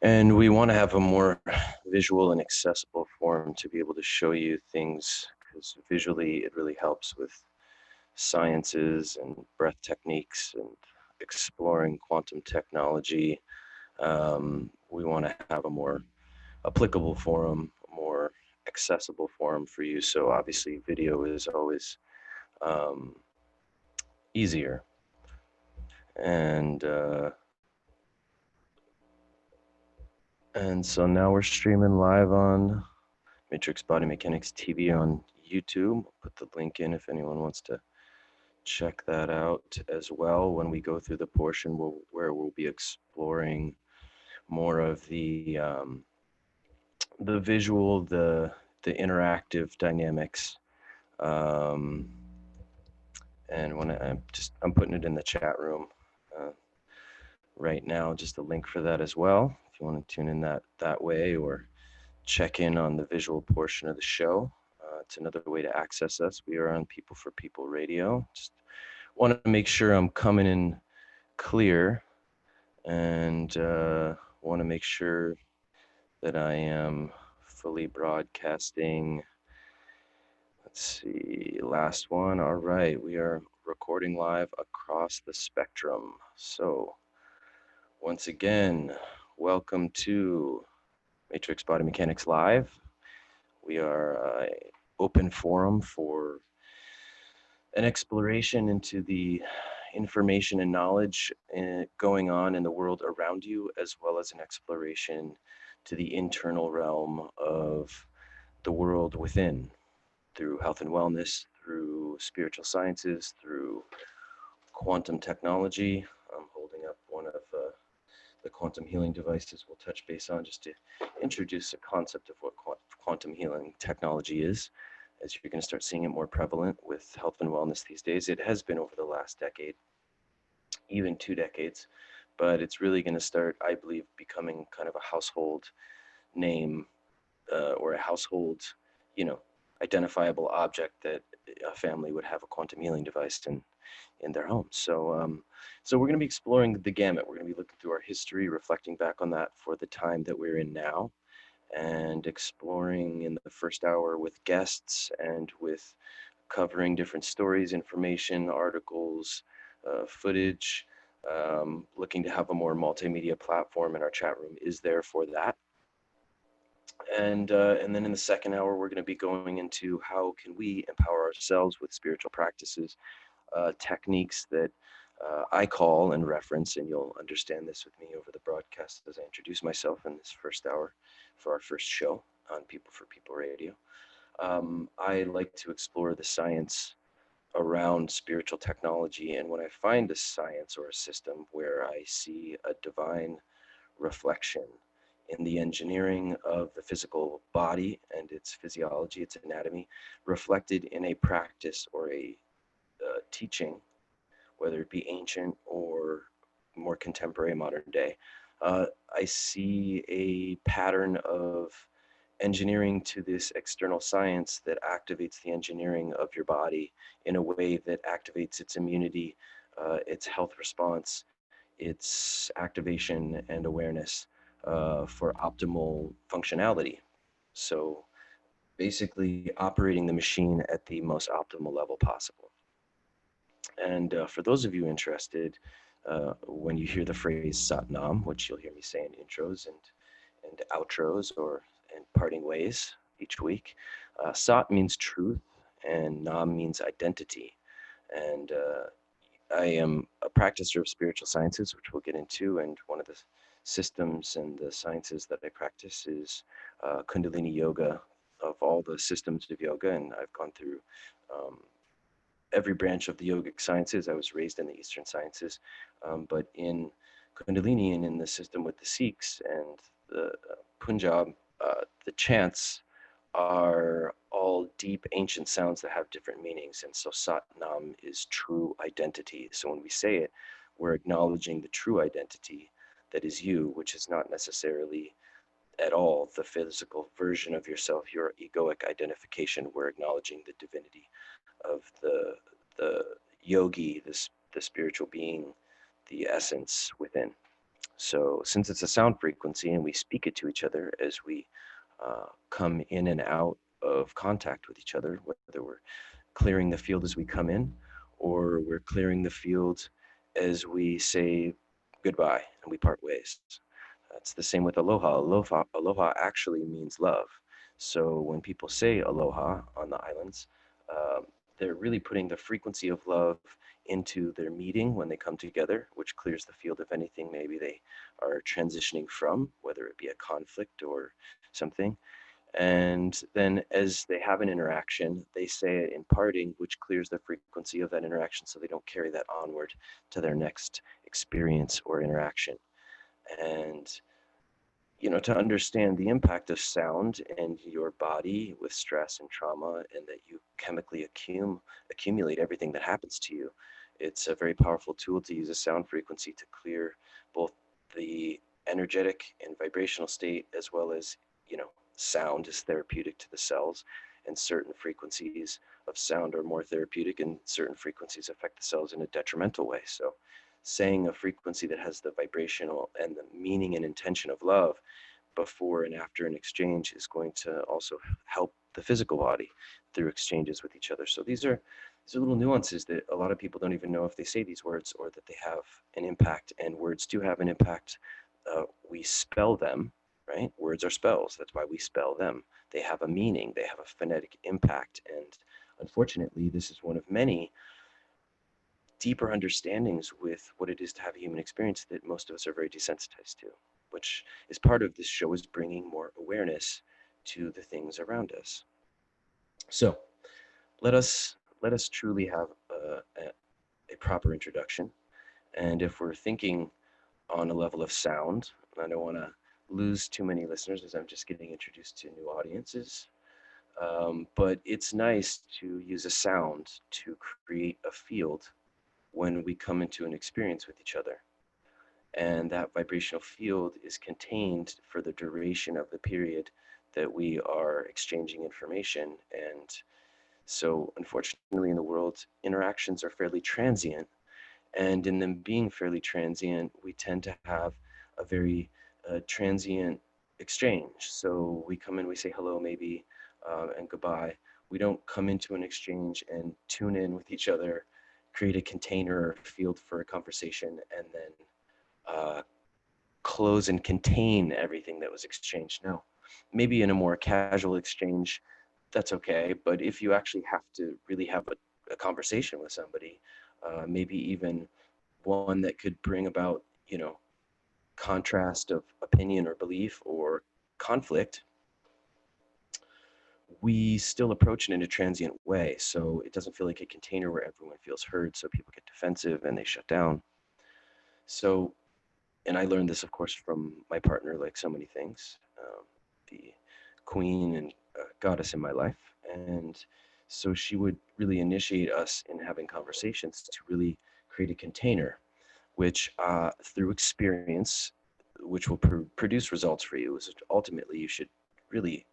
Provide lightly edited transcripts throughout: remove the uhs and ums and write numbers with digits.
And we want to have a more visual and accessible form to be able to show you things, because visually it really helps with sciences and breath techniques and exploring quantum technology. We want to have a more applicable forum, a more accessible forum for you. So obviously video is always um, easier. And so now we're streaming live on Matrix Body Mechanics TV on YouTube. I'll put the link in if anyone wants to check that out as well when we go through the portion where we'll be exploring more of the visual, the interactive dynamics. Um, and when I'm putting it in the chat room right now, just a link for that as well, if you want to tune in that way or check in on the visual portion of the show. It's another way to access us. We are on People for People Radio. Just want to make sure I'm coming in clear, and want to make sure that I am fully broadcasting. Let's see, last one. All right, we are recording live across the spectrum. So once again, welcome to Matrix Body Mechanics Live. We are an open forum for an exploration into the information and knowledge going on in the world around you, as well as an exploration to the internal realm of the world within, through health and wellness, through spiritual sciences, through quantum technology. I'm holding up one of the quantum healing devices we'll touch base on, just to introduce a concept of what quantum healing technology is, as you're going to start seeing it more prevalent with health and wellness these days. It has been over the last decade, even 2 decades, but it's really going to start, I believe, becoming kind of a household name, or a household, identifiable object that a family would have a quantum healing device in their home. So we're going to be exploring the gamut. We're going to be looking through our history, reflecting back on that for the time that we're in now, and exploring in the first hour with guests and with covering different stories, information, articles, footage, looking to have a more multimedia platform, and our chat room is there for that. And then in the second hour, we're going to be going into how can we empower ourselves with spiritual practices, techniques that I call and reference, and you'll understand this with me over the broadcast as I introduce myself in this first hour for our first show on People for People Radio. I like to explore the science around spiritual technology, and when I find a science or a system where I see a divine reflection in the engineering of the physical body and its physiology, its anatomy, reflected in a practice or a teaching, whether it be ancient or more contemporary modern day, I see a pattern of engineering to this external science that activates the engineering of your body in a way that activates its immunity, its health response, its activation and awareness for optimal functionality. So basically operating the machine at the most optimal level possible. And for those of you interested, when you hear the phrase Sat Nam, which you'll hear me say in intros and outros or in parting ways each week, Sat means truth and Nam means identity. And I am a practicer of spiritual sciences, which we'll get into, and one of the systems and the sciences that I practice is Kundalini Yoga. Of all the systems of yoga, and I've gone through every branch of the yogic sciences. I was raised in the Eastern sciences, but in Kundalini and in the system with the Sikhs and the Punjab, the chants are all deep ancient sounds that have different meanings. And so Sat Nam is true identity. So when we say it, we're acknowledging the true identity that is you, which is not necessarily at all the physical version of yourself, your egoic identification. We're acknowledging the divinity of the yogi, the spiritual being, the essence within. So since it's a sound frequency and we speak it to each other as we come in and out of contact with each other, whether we're clearing the field as we come in or we're clearing the field as we say goodbye and we part ways. It's the same with aloha. Aloha actually means love. So when people say aloha on the islands, they're really putting the frequency of love into their meeting when they come together, which clears the field of anything maybe they are transitioning from, whether it be a conflict or something. And then as they have an interaction, they say it in parting, which clears the frequency of that interaction so they don't carry that onward to their next experience or interaction. And to understand the impact of sound and your body with stress and trauma, and that you chemically accumulate everything that happens to you, it's a very powerful tool to use a sound frequency to clear both the energetic and vibrational state, as well as, sound is therapeutic to the cells, and certain frequencies of sound are more therapeutic, and certain frequencies affect the cells in a detrimental way. So saying a frequency that has the vibrational and the meaning and intention of love before and after an exchange is going to also help the physical body through exchanges with each other. So these are little nuances that a lot of people don't even know if they say these words or that they have an impact. And words do have an impact. We spell them, right? Words are spells. That's why we spell them. They have a meaning. They have a phonetic impact. And unfortunately, this is one of many deeper understandings with what it is to have a human experience that most of us are very desensitized to, which is part of this show, is bringing more awareness to the things around us. So let us truly have a proper introduction. And if we're thinking on a level of sound, I don't want to lose too many listeners as I'm just getting introduced to new audiences. But it's nice to use a sound to create a field when we come into an experience with each other. And that vibrational field is contained for the duration of the period that we are exchanging information. And so, unfortunately, in the world, interactions are fairly transient. And in them being fairly transient, we tend to have a very transient exchange. So we come in, we say hello, maybe, and goodbye. We don't come into an exchange and tune in with each other, create a container or field for a conversation, and then close and contain everything that was exchanged. No, maybe in a more casual exchange, that's okay. But if you actually have to really have a conversation with somebody, maybe even one that could bring about, contrast of opinion or belief or conflict, we still approach it in a transient way. So it doesn't feel like a container where everyone feels heard. So people get defensive and they shut down. So, and I learned this, of course, from my partner, like so many things, the queen and goddess in my life. And so she would really initiate us in having conversations to really create a container, which through experience, which will produce results for you. Is ultimately, you should really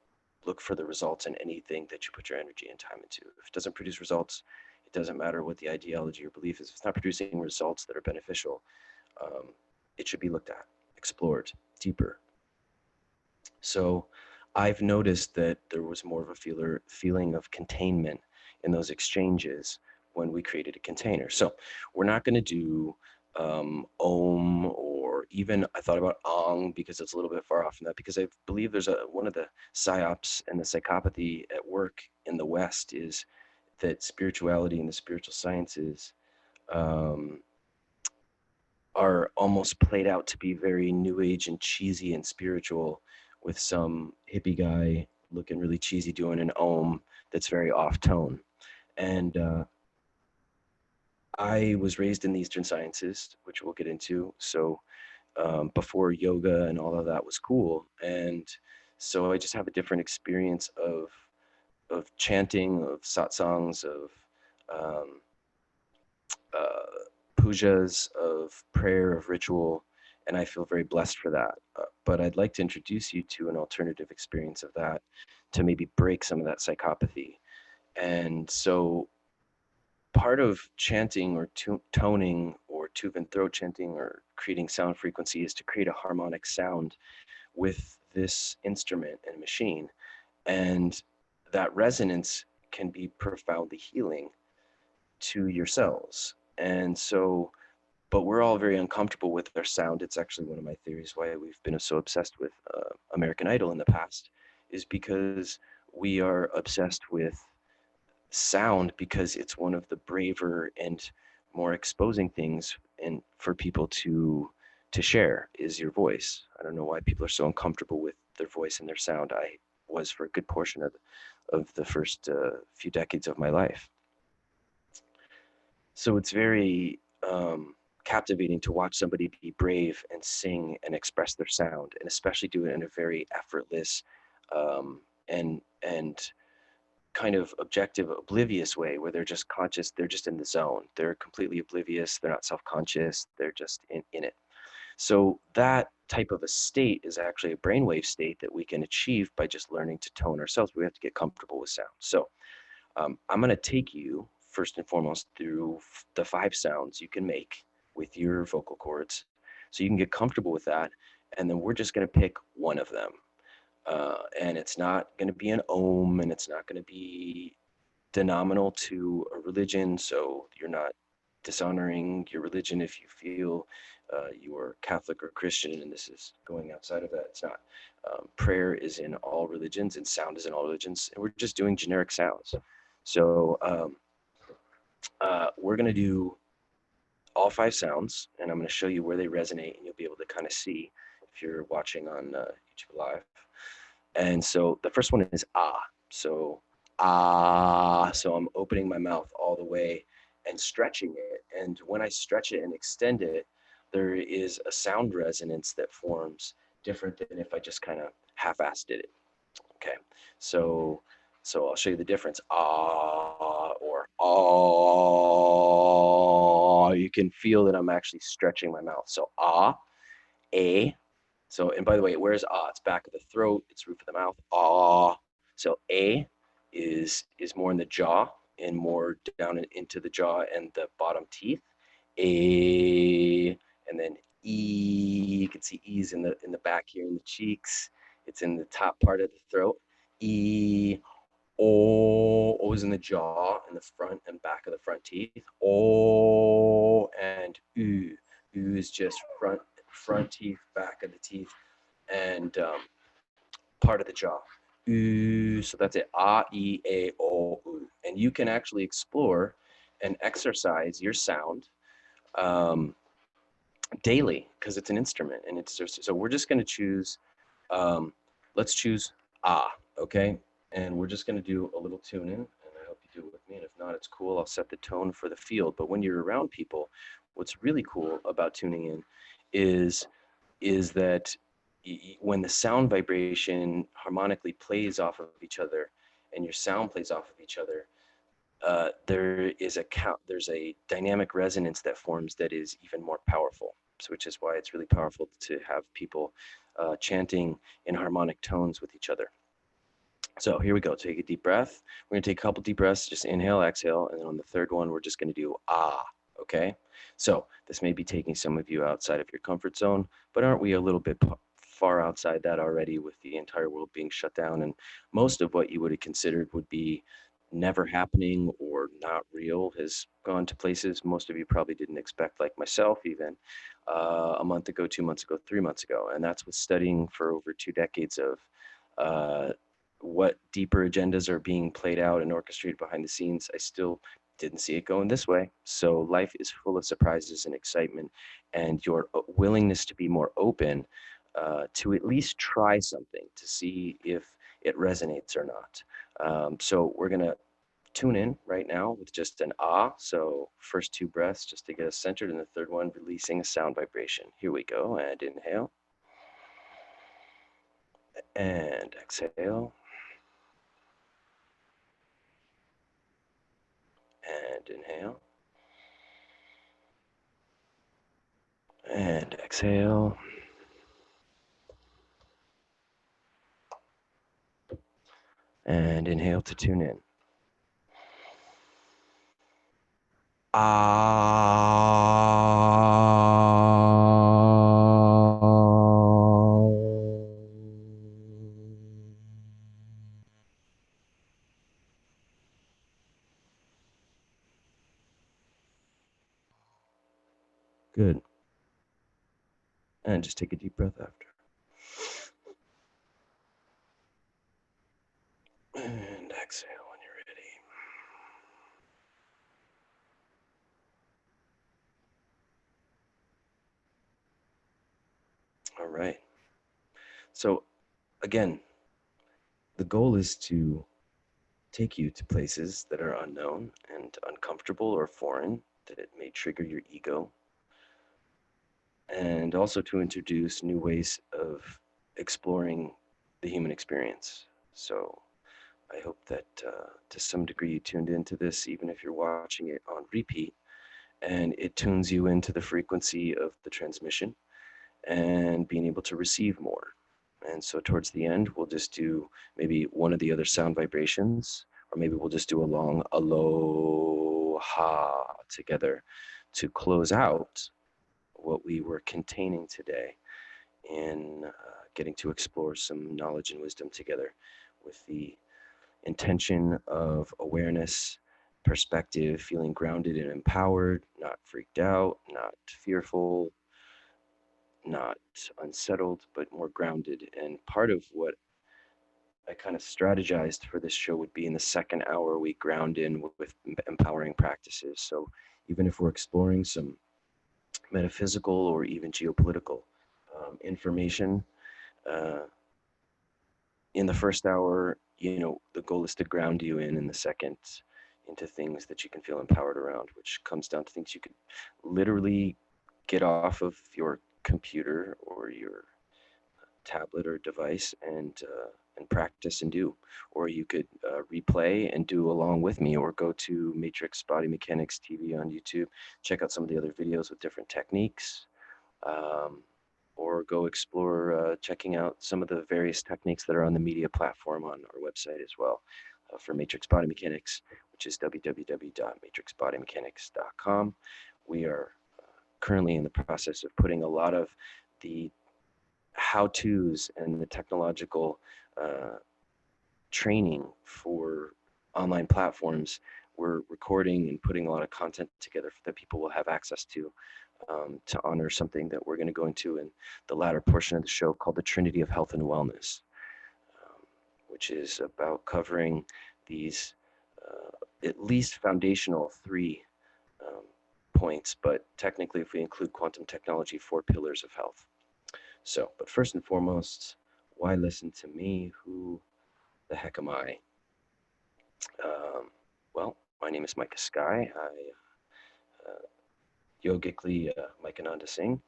look for the results in anything that you put your energy and time into. If it doesn't produce results, it doesn't matter what the ideology or belief is. If it's not producing results that are beneficial, it should be looked at, explored deeper. So I've noticed that there was more of a feeling of containment in those exchanges when we created a container. So we're not going to do Om, or even I thought about Ong because it's a little bit far off from that, because I believe there's one of the psyops and the psychopathy at work in the West is that spirituality and the spiritual sciences um, are almost played out to be very new age and cheesy and spiritual, with some hippie guy looking really cheesy doing an Om that's very off tone. And I was raised in the Eastern sciences, which we'll get into. So before yoga and all of that was cool. And so I just have a different experience of chanting, of satsangs, of um, pujas, of prayer, of ritual, and I feel very blessed for that. But I'd like to introduce you to an alternative experience of that to maybe break some of that psychopathy. And so part of chanting or toning or Tuvan throat chanting or creating sound frequency is to create a harmonic sound with this instrument and machine. And that resonance can be profoundly healing to your cells. And so, but we're all very uncomfortable with our sound. It's actually one of my theories why we've been so obsessed with American Idol in the past, is because we are obsessed with sound because it's one of the braver and more exposing things and for people to share is your voice. I don't know why people are so uncomfortable with their voice and their sound. I was for a good portion of the first few decades of my life. So it's very captivating to watch somebody be brave and sing and express their sound, and especially do it in a very effortless and kind of objective, oblivious way where they're just conscious, they're just in the zone. They're completely oblivious, they're not self-conscious, they're just in it. So that type of a state is actually a brainwave state that we can achieve by just learning to tone ourselves. We have to get comfortable with sound. So I'm going to take you first and foremost through the 5 sounds you can make with your vocal cords so you can get comfortable with that. And then we're just going to pick one of them. And it's not going to be an ohm, and it's not going to be denominal to a religion. So you're not dishonoring your religion if you feel you are Catholic or Christian, and this is going outside of that. It's not. Prayer is in all religions, and sound is in all religions, and we're just doing generic sounds. So we're going to do all 5 sounds, and I'm going to show you where they resonate, and you'll be able to kind of see if you're watching on YouTube Live. And so the first one is ah. So ah. So I'm opening my mouth all the way and stretching it. And when I stretch it and extend it, there is a sound resonance that forms different than if I just kind of half-assed did it. Okay. So I'll show you the difference. Ah or ah. You can feel that I'm actually stretching my mouth. So ah, a. So, and by the way, where's ah? It's back of the throat, it's roof of the mouth. Ah. So a is more in the jaw and more down into the jaw and the bottom teeth. A, and then e. You can see e's in the back here in the cheeks. It's in the top part of the throat. E. O is in the jaw and the front and back of the front teeth. O and u. U is just front teeth, back of the teeth, and part of the jaw. U, so that's it. A, E, A, O, U. And you can actually explore and exercise your sound daily because it's an instrument, and it's just, so we're just going to choose. Let's choose ah, okay? And we're just going to do a little tune in, and I hope you do it with me. And if not, it's cool. I'll set the tone for the field. But when you're around people, what's really cool about tuning in is that when the sound vibration harmonically plays off of each other, and your sound plays off of each other, there's a dynamic resonance that forms that is even more powerful. So, which is why it's really powerful to have people chanting in harmonic tones with each other. So here we go. Take a deep breath. We're going to take a couple deep breaths. Just inhale, exhale. And then on the third one, we're just going to do ah. Okay. So this may be taking some of you outside of your comfort zone, but aren't we a little bit far outside that already with the entire world being shut down? And most of what you would have considered would be never happening or not real has gone to places most of you probably didn't expect, like myself, even a month ago, 2 months ago, 3 months ago. And that's with studying for over 2 decades of what deeper agendas are being played out and orchestrated behind the scenes. I still didn't see it going this way. So life is full of surprises and excitement, and your willingness to be more open to at least try something to see if it resonates or not. So we're going to tune in right now with just an ah. So first 2 breaths just to get us centered, and the third one releasing a sound vibration. Here we go. And inhale. And exhale. And inhale. And exhale. And inhale to tune in. Ah. Good. And just take a deep breath after. And exhale when you're ready. All right. So, again, the goal is to take you to places that are unknown and uncomfortable or foreign, that may trigger your ego, and also to introduce new ways of exploring the human experience. So, I hope that to some degree you tuned into this, even if you're watching it on repeat, and it tunes you into the frequency of the transmission and being able to receive more. And so towards the end, we'll just do maybe one of the other sound vibrations, or maybe we'll just do a long aloha together to close out what we were containing today in getting to explore some knowledge and wisdom together with the intention of awareness, perspective, feeling grounded and empowered, not freaked out, not fearful, not unsettled, but more grounded. And part of what I kind of strategized for this show would be in the second hour, we ground in with empowering practices. So even if we're exploring some metaphysical or even geopolitical information, uh, in the first hour, the goal is to ground you in the second into things that you can feel empowered around, which comes down to things you could literally get off of your computer or your tablet or device and practice and do, or you could replay and do along with me, or go to Matrix Body Mechanics TV on YouTube, check out some of the other videos with different techniques, um, or go explore checking out some of the various techniques that are on the media platform on our website as well, for Matrix Body Mechanics, which is www.matrixbodymechanics.com. We are currently in the process of putting a lot of the how-tos and the technological training for online platforms. We're recording and putting a lot of content together that people will have access to honor something that we're going to go into in the latter portion of the show called the Trinity of Health and Wellness, which is about covering these at least foundational three points, but technically, if we include quantum technology, 4 pillars of health. So, but first and foremost, why listen to me? Who the heck am I? Well, my name is Micah Skye. Yogically Micah Singh,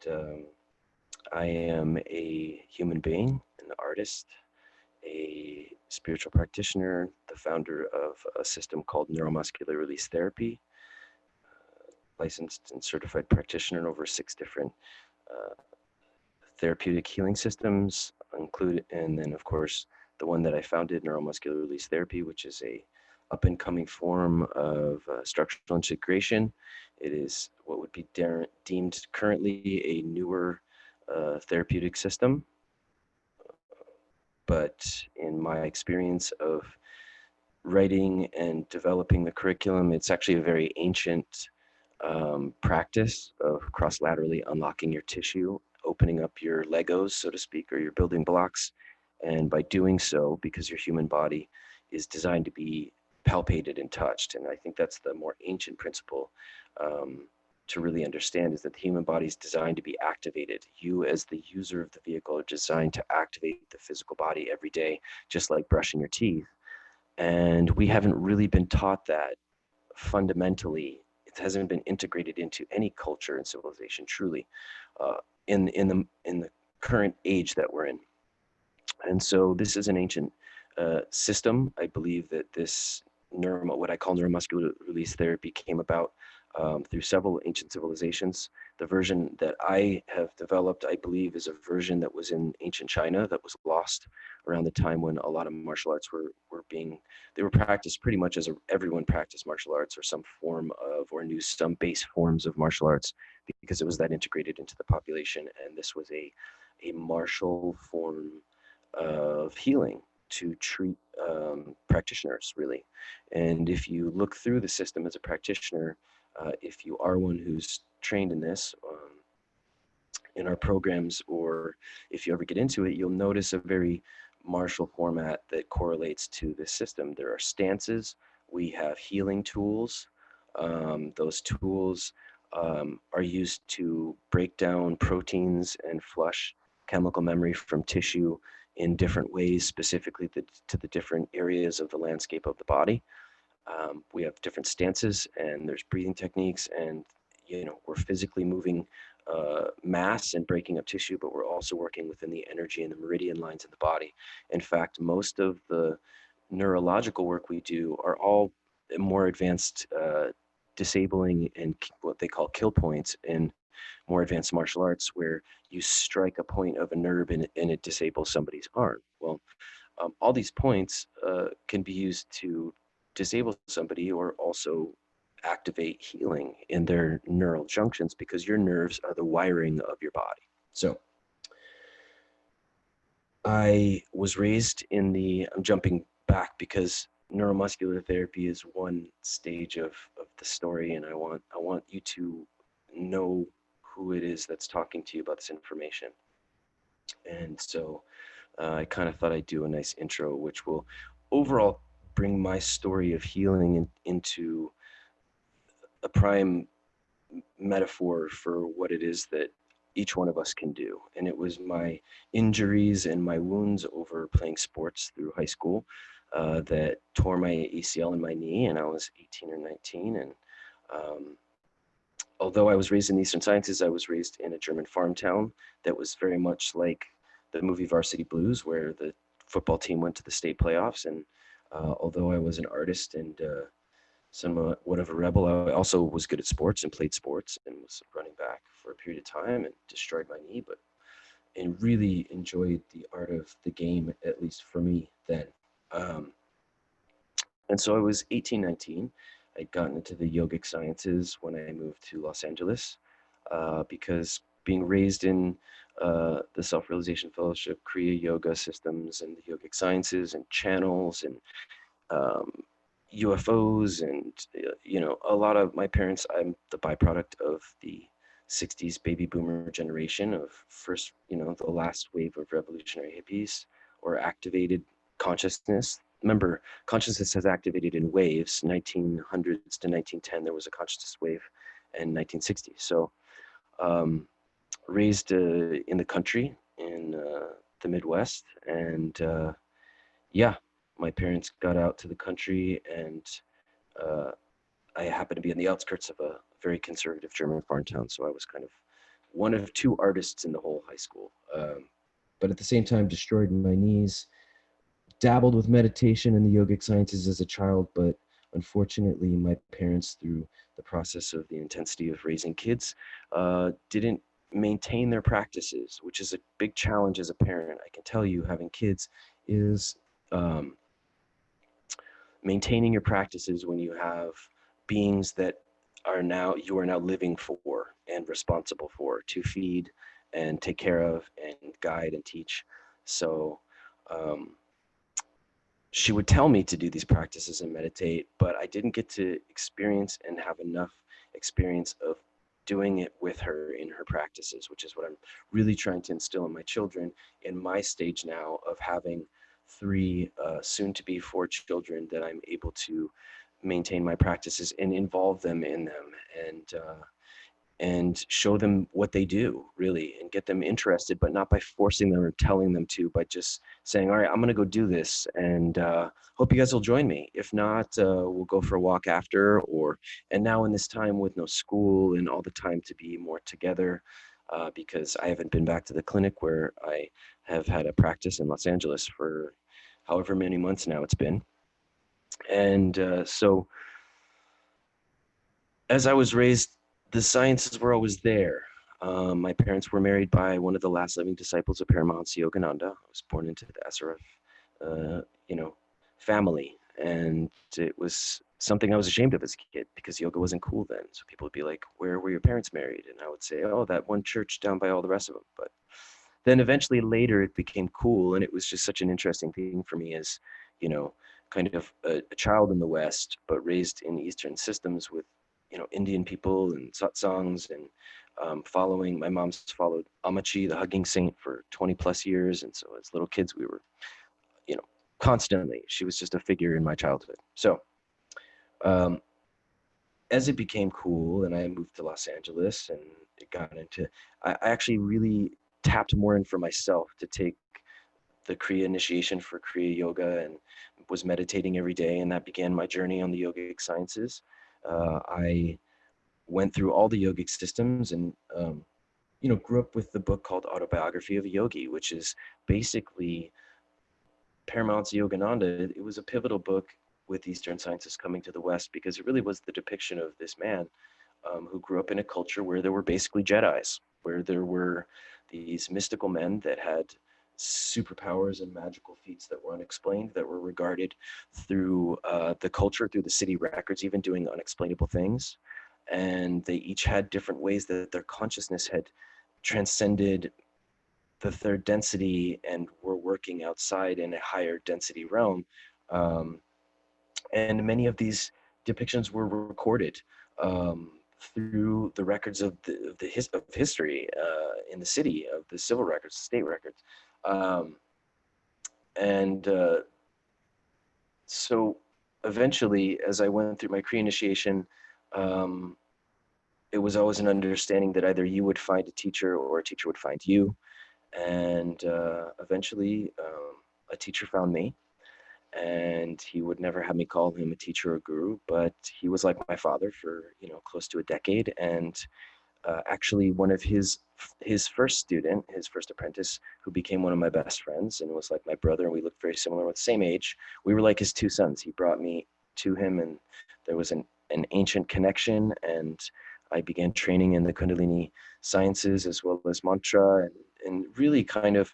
and I am a human being, an artist, a spiritual practitioner, the founder of a system called neuromuscular release therapy, licensed and certified practitioner in over 6 different uh, therapeutic healing systems, and then of course the one that I founded, neuromuscular release therapy, which is a up and coming form of structural integration. It is what would be deemed currently a newer therapeutic system, but in my experience of writing and developing the curriculum, it's actually a very ancient practice of cross-laterally unlocking your tissue, opening up your Legos, so to speak, or your building blocks. And by doing so, because your human body is designed to be palpated and touched, and I think that's the more ancient principle to really understand, is that the human body is designed to be activated. You, as the user of the vehicle, are designed to activate the physical body every day, just like brushing your teeth. And we haven't really been taught that fundamentally. It hasn't been integrated into any culture and civilization truly, in the current age that we're in. And so this is an ancient system. I believe that this what I call neuromuscular release therapy came about through several ancient civilizations. The version that I have developed, I believe, is a version that was in ancient China that was lost around the time when a lot of martial arts they were practiced pretty much as everyone practiced martial arts or some form of, or knew some base forms of martial arts, because it was that integrated into the population. And this was a martial form of healing to treat practitioners, really. And if you look through the system as a practitioner, if you are one who's trained in this, in our programs, or if you ever get into it, you'll notice a very martial format that correlates to this system. There are stances, we have healing tools. Those tools are used to break down proteins and flush chemical memory from tissue in different ways, specifically to the different areas of the landscape of the body. We have different stances, and there's breathing techniques, and we're physically moving mass and breaking up tissue, but we're also working within the energy and the meridian lines of the body. In fact, most of the neurological work we do are all more advanced disabling and what they call kill points in more advanced martial arts, where you strike a point of a nerve and it disables somebody's arm. Well, all these points can be used to disable somebody or also activate healing in their neural junctions, because your nerves are the wiring of your body. So I was raised in I'm jumping back because neuromuscular therapy is one stage of the story, and I want you to know who it is that's talking to you about this information. And so I kind of thought I'd do a nice intro, which will overall bring my story of healing into a prime metaphor for what it is that each one of us can do. And it was my injuries and my wounds over playing sports through high school that tore my ACL in my knee, and I was 18 or 19. And although I was raised in the Eastern Sciences, I was raised in a German farm town that was very much like the movie Varsity Blues, where the football team went to the state playoffs. And although I was an artist and somewhat of a rebel, I also was good at sports and played sports and was running back for a period of time and destroyed my knee, and really enjoyed the art of the game, at least for me then. And so I was 18, 19. I'd gotten into the yogic sciences when I moved to Los Angeles, because being raised in the Self-Realization Fellowship, Kriya Yoga systems, and the yogic sciences and channels and UFOs, and a lot of my parents, I'm the byproduct of the 60s baby boomer generation of first, the last wave of revolutionary hippies, or activated consciousness. Remember, consciousness has activated in waves. 1900s to 1910 there was a consciousness wave, and 1960. So raised in the country in the Midwest, and yeah, my parents got out to the country, and I happened to be in the outskirts of a very conservative German farm town. So I was kind of one of two artists in the whole high school. But at the same time, destroyed my knees, dabbled with meditation and the yogic sciences as a child. But unfortunately, my parents, through the process of the intensity of raising kids, didn't maintain their practices, which is a big challenge as a parent. I can tell you, having kids is maintaining your practices when you have beings that you are now living for and responsible for, to feed and take care of and guide and teach. So she would tell me to do these practices and meditate, but I didn't get to experience and have enough experience of doing it with her in her practices, which is what I'm really trying to instill in my children in my stage now of having 3 soon to be 4 children, that I'm able to maintain my practices and involve them in them, and show them what they do, really, and get them interested, but not by forcing them or telling them to, but just saying, all right, I'm going to go do this, and hope you guys will join me. If not, we'll go for a walk after. And now in this time with no school and all the time to be more together, because I haven't been back to the clinic where I have had a practice in Los Angeles for however many months now it's been. And so as I was raised, the sciences were always there. My parents were married by one of the last living disciples of Paramahansa Yogananda. I was born into the SRF, family, and it was something I was ashamed of as a kid, because yoga wasn't cool then. So people would be like, "Where were your parents married?" And I would say, "Oh, that one church down by all the rest of them." But then eventually later it became cool, and it was just such an interesting thing for me as, kind of a child in the West, but raised in Eastern systems with Indian people and satsangs, and my mom's followed Amachi, the hugging saint, for 20 plus years. And so as little kids, we were, constantly, she was just a figure in my childhood. So um, as it became cool and I moved to Los Angeles and it got into, I actually really tapped more in for myself to take the Kriya initiation for Kriya Yoga, and was meditating every day. And that began my journey on the yogic sciences. I went through all the yogic systems, and grew up with the book called Autobiography of a Yogi, which is basically Paramount's Yogananda. It was a pivotal book with Eastern sciences coming to the West, because it really was the depiction of this man who grew up in a culture where there were basically Jedis, where there were these mystical men that had superpowers and magical feats that were unexplained, that were regarded through the culture, through the city records, even doing unexplainable things. And they each had different ways that their consciousness had transcended the third density and were working outside in a higher density realm. Um, and many of these depictions were recorded through the records of history in the city, of the civil records, state records. And so eventually, as I went through my Cree initiation, um, it was always an understanding that either you would find a teacher or a teacher would find you. And eventually, a teacher found me, and he would never have me call him a teacher or guru, but he was like my father for close to a decade. And actually, one of his first student, his first apprentice, who became one of my best friends and was like my brother, and we looked very similar, with the same age. We were like his two sons. He brought me to him, and there was an ancient connection, and I began training in the Kundalini sciences as well as mantra, and really kind of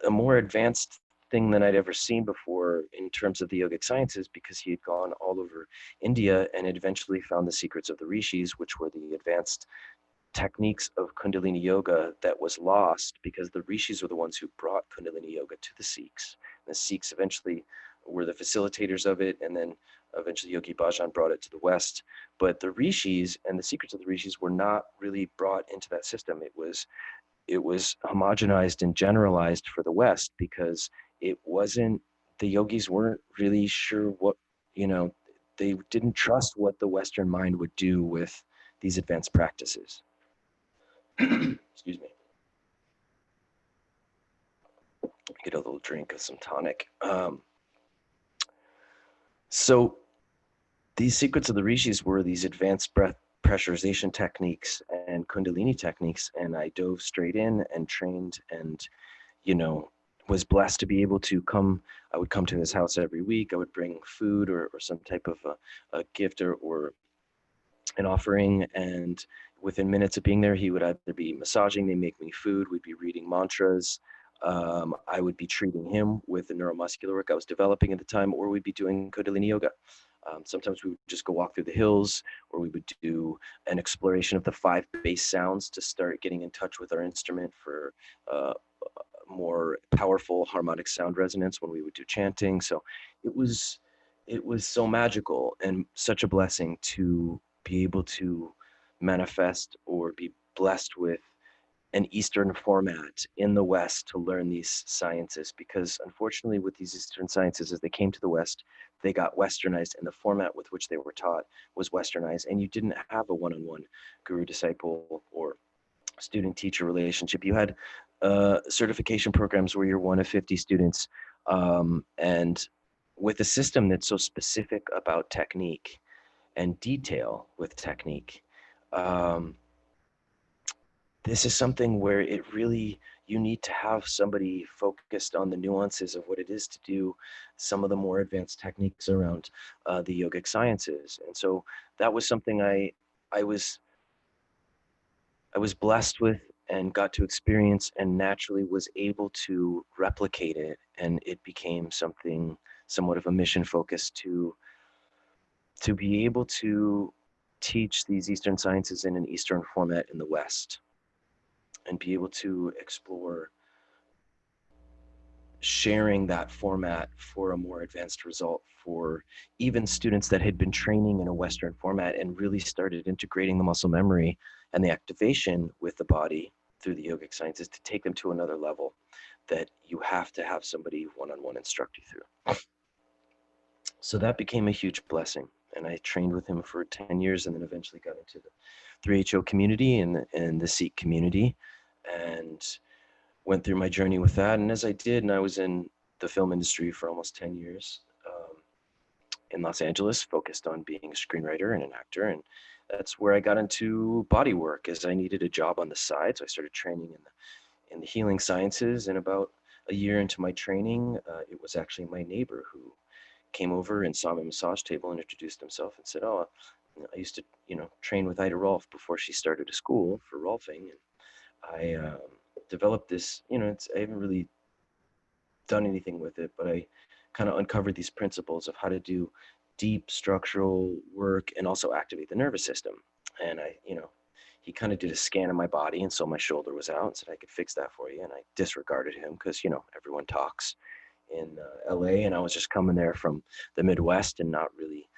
a more advanced thing than I'd ever seen before in terms of the yogic sciences, because he had gone all over India and had eventually found the secrets of the rishis, which were the advanced techniques of Kundalini yoga that was lost, because the rishis were the ones who brought Kundalini yoga to the Sikhs. And the Sikhs eventually were the facilitators of it, and then eventually Yogi Bhajan brought it to the West. But the rishis and the secrets of the rishis were not really brought into that system. It was homogenized and generalized for the West, because it wasn't, the yogis weren't really sure what, they didn't trust what the Western mind would do with these advanced practices. Excuse me. Get a little drink of some tonic. So these secrets of the rishis were these advanced breath pressurization techniques and Kundalini techniques, and I dove straight in and trained, and was blessed to be able to come. I would come to his house every week. I would bring food or some type of a gift or an offering, and within minutes of being there, he would either be massaging me, make me food, we'd be reading mantras. I would be treating him with the neuromuscular work I was developing at the time, or we'd be doing Kundalini yoga. Sometimes we would just go walk through the hills, or we would do an exploration of the 5 bass sounds to start getting in touch with our instrument for more powerful harmonic sound resonance when we would do chanting. So it was so magical and such a blessing to be able to manifest or be blessed with an Eastern format in the West to learn these sciences, because unfortunately with these Eastern sciences, as they came to the West, they got westernized, and the format with which they were taught was westernized, and you didn't have a one-on-one guru-disciple or student-teacher relationship. You had certification programs where you're one of 50 students, and with a system that's so specific about technique and detail with technique, this is something where it really, you need to have somebody focused on the nuances of what it is to do some of the more advanced techniques around the yogic sciences. And so that was something I was blessed with and got to experience, and naturally was able to replicate it. And it became something somewhat of a mission focus to be able to teach these Eastern sciences in an Eastern format in the West, and be able to explore sharing that format for a more advanced result for even students that had been training in a Western format and really started integrating the muscle memory and the activation with the body through the yogic sciences to take them to another level that you have to have somebody one-on-one instruct you through. So that became a huge blessing. And I trained with him for 10 years and then eventually got into the 3HO community and the Sikh community and went through my journey with that. And as I did, and I was in the film industry for almost 10 years in Los Angeles, focused on being a screenwriter and an actor. And that's where I got into body work as I needed a job on the side. So I started training in the healing sciences. And about a year into my training, it was actually my neighbor who came over and saw my massage table and introduced himself and said, "Oh, I used to, train with Ida Rolf before she started a school for Rolfing." And I developed this, I haven't really done anything with it, but I kind of uncovered these principles of how to do deep structural work and also activate the nervous system. And he kind of did a scan of my body and saw my shoulder was out and said, "I could fix that for you." And I disregarded him because, everyone talks in LA, and I was just coming there from the Midwest and not really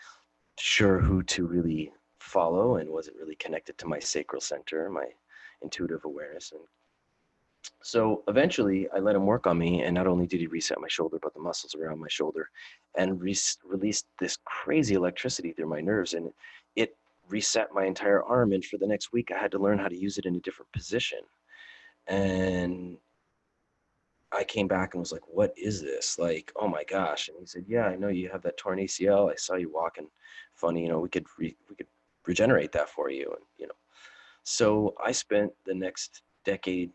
sure who to really follow and wasn't really connected to my sacral center, my intuitive awareness. And so eventually I let him work on me, and not only did he reset my shoulder, but the muscles around my shoulder, and released this crazy electricity through my nerves, and it reset my entire arm. And for the next week, I had to learn how to use it in a different position. And I came back and was like, "What is this? Like, oh my gosh." And he said, "Yeah, I know you have that torn ACL. I saw you walking funny. We could regenerate that for you." And so I spent the next decade,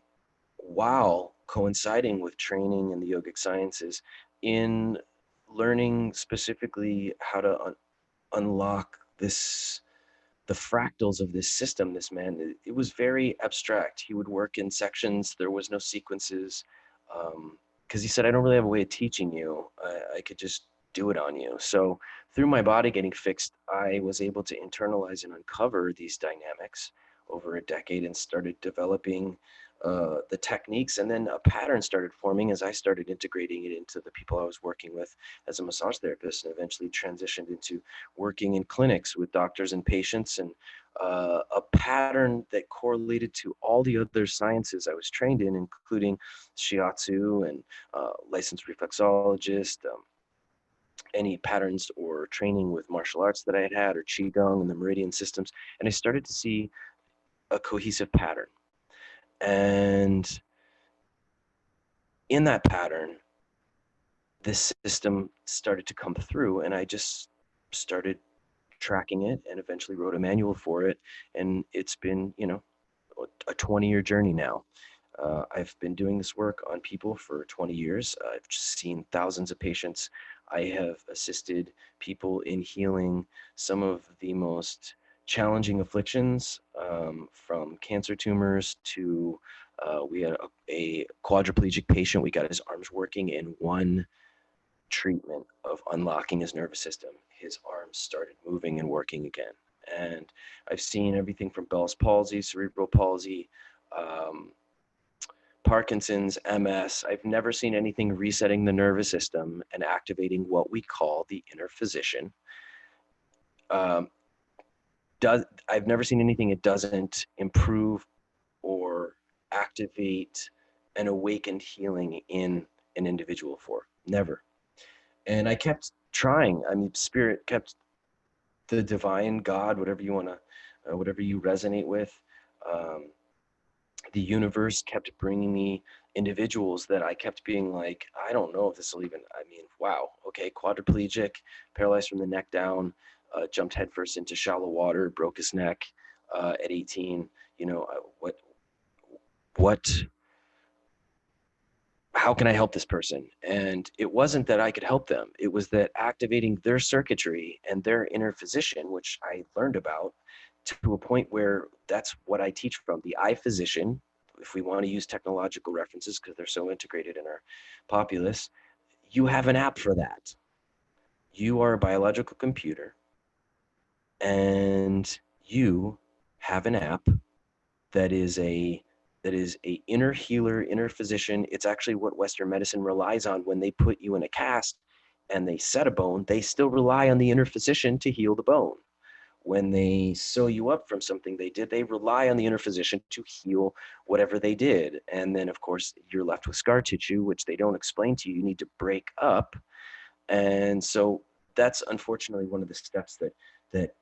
while coinciding with training in the yogic sciences, in learning specifically how to unlock the fractals of this system. This man, it was very abstract. He would work in sections. There was no sequences. Because he said, "I don't really have a way of teaching you. I could just do it on you." So through my body getting fixed, I was able to internalize and uncover these dynamics over a decade and started developing the techniques. And then a pattern started forming as I started integrating it into the people I was working with as a massage therapist, and eventually transitioned into working in clinics with doctors and patients, and a pattern that correlated to all the other sciences I was trained in, including shiatsu and licensed reflexologist, any patterns or training with martial arts that I had or qigong and the meridian systems. And I started to see a cohesive pattern. And in that pattern, this system started to come through, and I just started tracking it and eventually wrote a manual for it. And it's been, a 20-year journey now. I've been doing this work on people for 20 years. I've seen thousands of patients. I have assisted people in healing some of the most challenging afflictions, from cancer tumors to we had a quadriplegic patient. We got his arms working in one treatment of unlocking his nervous system. His arms started moving and working again. And I've seen everything from Bell's palsy, cerebral palsy, Parkinson's, MS. I've never seen anything resetting the nervous system and activating what we call the inner physician. I've never seen anything it doesn't improve or activate an awakened healing in an individual for. Never. And I kept trying. I mean, spirit kept, the divine, God, whatever you want to, whatever you resonate with, the universe kept bringing me individuals that I kept being like, I don't know if this will even, I mean, wow, okay, quadriplegic, paralyzed from the neck down, jumped headfirst into shallow water, broke his neck at 18. What how can I help this person? And it wasn't that I could help them. It was that activating their circuitry and their inner physician, which I learned about, to a point where that's what I teach from. The eye physician, if we want to use technological references because they're so integrated in our populace, you have an app for that. You are a biological computer, and you have an app that is a that is a inner healer, inner physician. It's actually what Western medicine relies on when they put you in a cast and they set a bone. They still rely on the inner physician to heal the bone. When they sew you up from something they did, they rely on the inner physician to heal whatever they did. And then, of course, you're left with scar tissue, which they don't explain to you. You need to break up. And so that's unfortunately one of the steps that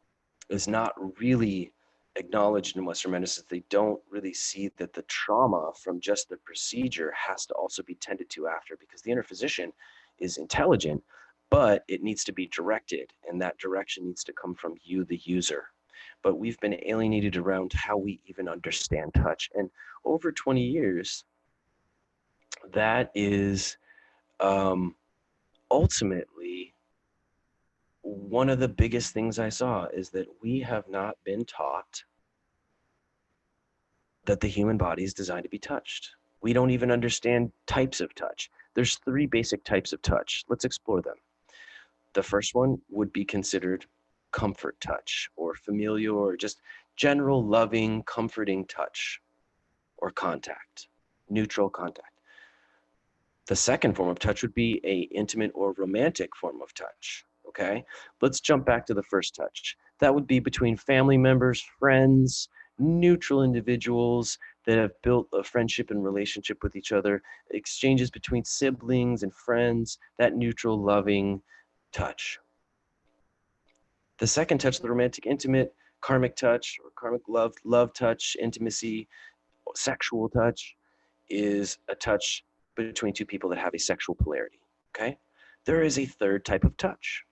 is not really acknowledged in Western medicine. They don't really see that the trauma from just the procedure has to also be tended to after, because the inner physician is intelligent, but it needs to be directed, and that direction needs to come from you, the user. But we've been alienated around how we even understand touch. And over 20 years, that is ultimately one of the biggest things I saw, is that we have not been taught that the human body is designed to be touched. We don't even understand types of touch. There's 3 basic types of touch. Let's explore them. The first one would be considered comfort touch, or familial, or just general loving, comforting touch or contact, neutral contact. The second form of touch would be a intimate or romantic form of touch. Okay, let's jump back to the first touch. That would be between family members, friends, neutral individuals that have built a friendship and relationship with each other, exchanges between siblings and friends, that neutral, loving touch. The second touch, the romantic, intimate, karmic touch, or karmic love touch, intimacy, sexual touch, is a touch between 2 people that have a sexual polarity. Okay, there is a third type of touch.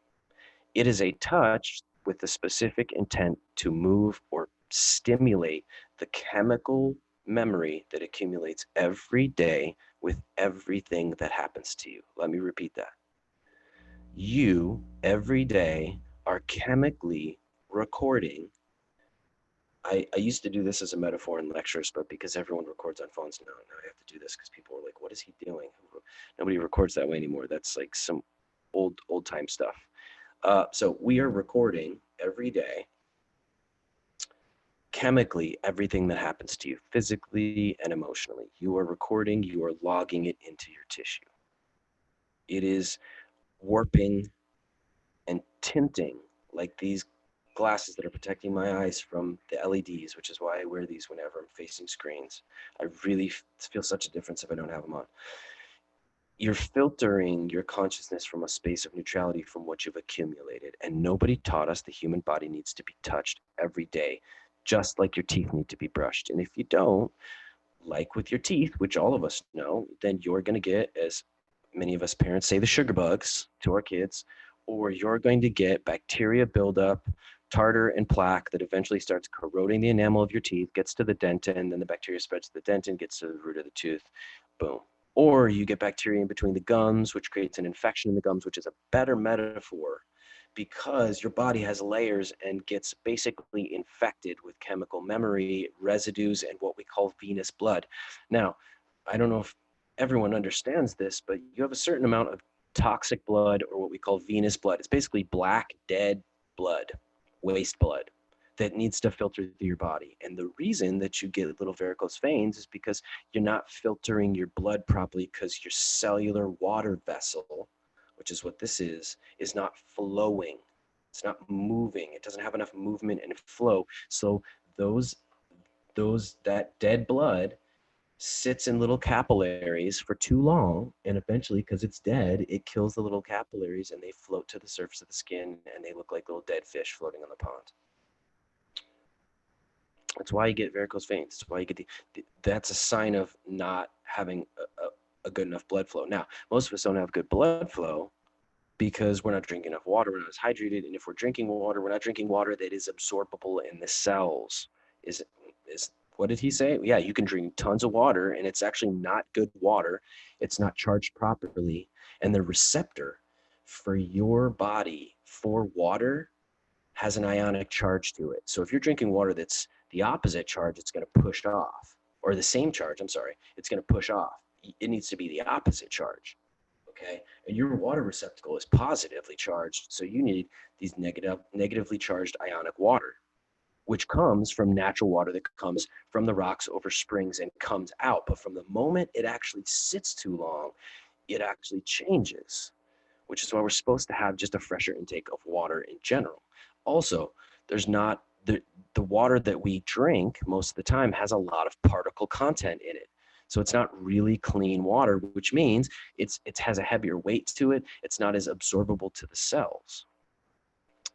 It is a touch with the specific intent to move or stimulate the chemical memory that accumulates every day with everything that happens to you. Let me repeat that. You, every day, are chemically recording. I used to do this as a metaphor in lectures, but because everyone records on phones now I have to do this, because people are like, what is he doing? Nobody records that way anymore. That's like some old time stuff. So we are recording every day, chemically, everything that happens to you, physically and emotionally. You are recording, you are logging it into your tissue. It is warping and tinting, like these glasses that are protecting my eyes from the LEDs, which is why I wear these whenever I'm facing screens. I really feel such a difference if I don't have them on. You're filtering your consciousness from a space of neutrality from what you've accumulated. And nobody taught us the human body needs to be touched every day, just like your teeth need to be brushed. And if you don't, like with your teeth, which all of us know, then you're going to get, as many of us parents say, the sugar bugs to our kids, or you're going to get bacteria buildup, tartar and plaque that eventually starts corroding the enamel of your teeth, gets to the dentin, then the bacteria spreads to the dentin, gets to the root of the tooth, boom. Or you get bacteria in between the gums, which creates an infection in the gums, which is a better metaphor, because your body has layers and gets basically infected with chemical memory, residues, and what we call venous blood. Now, I don't know if everyone understands this, but you have a certain amount of toxic blood, or what we call venous blood. It's basically black, dead blood, waste blood, that needs to filter through your body. And the reason that you get little varicose veins is because you're not filtering your blood properly, because your cellular water vessel, which is what this is not flowing. It's not moving. It doesn't have enough movement and flow. So that dead blood sits in little capillaries for too long, and eventually, because it's dead, it kills the little capillaries, and they float to the surface of the skin, and they look like little dead fish floating on the pond. That's why you get varicose veins. That's why you get that's a sign of not having a good enough blood flow. Now, most of us don't have good blood flow because we're not drinking enough water, we're not as hydrated, and if we're drinking water, we're not drinking water that is absorbable in the cells. Is what did he say? Yeah, you can drink tons of water, and it's actually not good water. It's not charged properly, and the receptor for your body for water has an ionic charge to it. So if you're drinking water that's the opposite charge, it's going to push off, or the same charge, I'm sorry, it's going to push off. It needs to be the opposite charge. Okay, and your water receptacle is positively charged, so you need these negatively charged ionic water. which comes from natural water that comes from the rocks over springs and comes out. But from the moment it actually sits too long, it actually changes, which is why we're supposed to have just a fresher intake of water in general. Also, there's not the water that we drink most of the time has a lot of particle content in it. So it's not really clean water, which means it has a heavier weight to it. It's not as absorbable to the cells.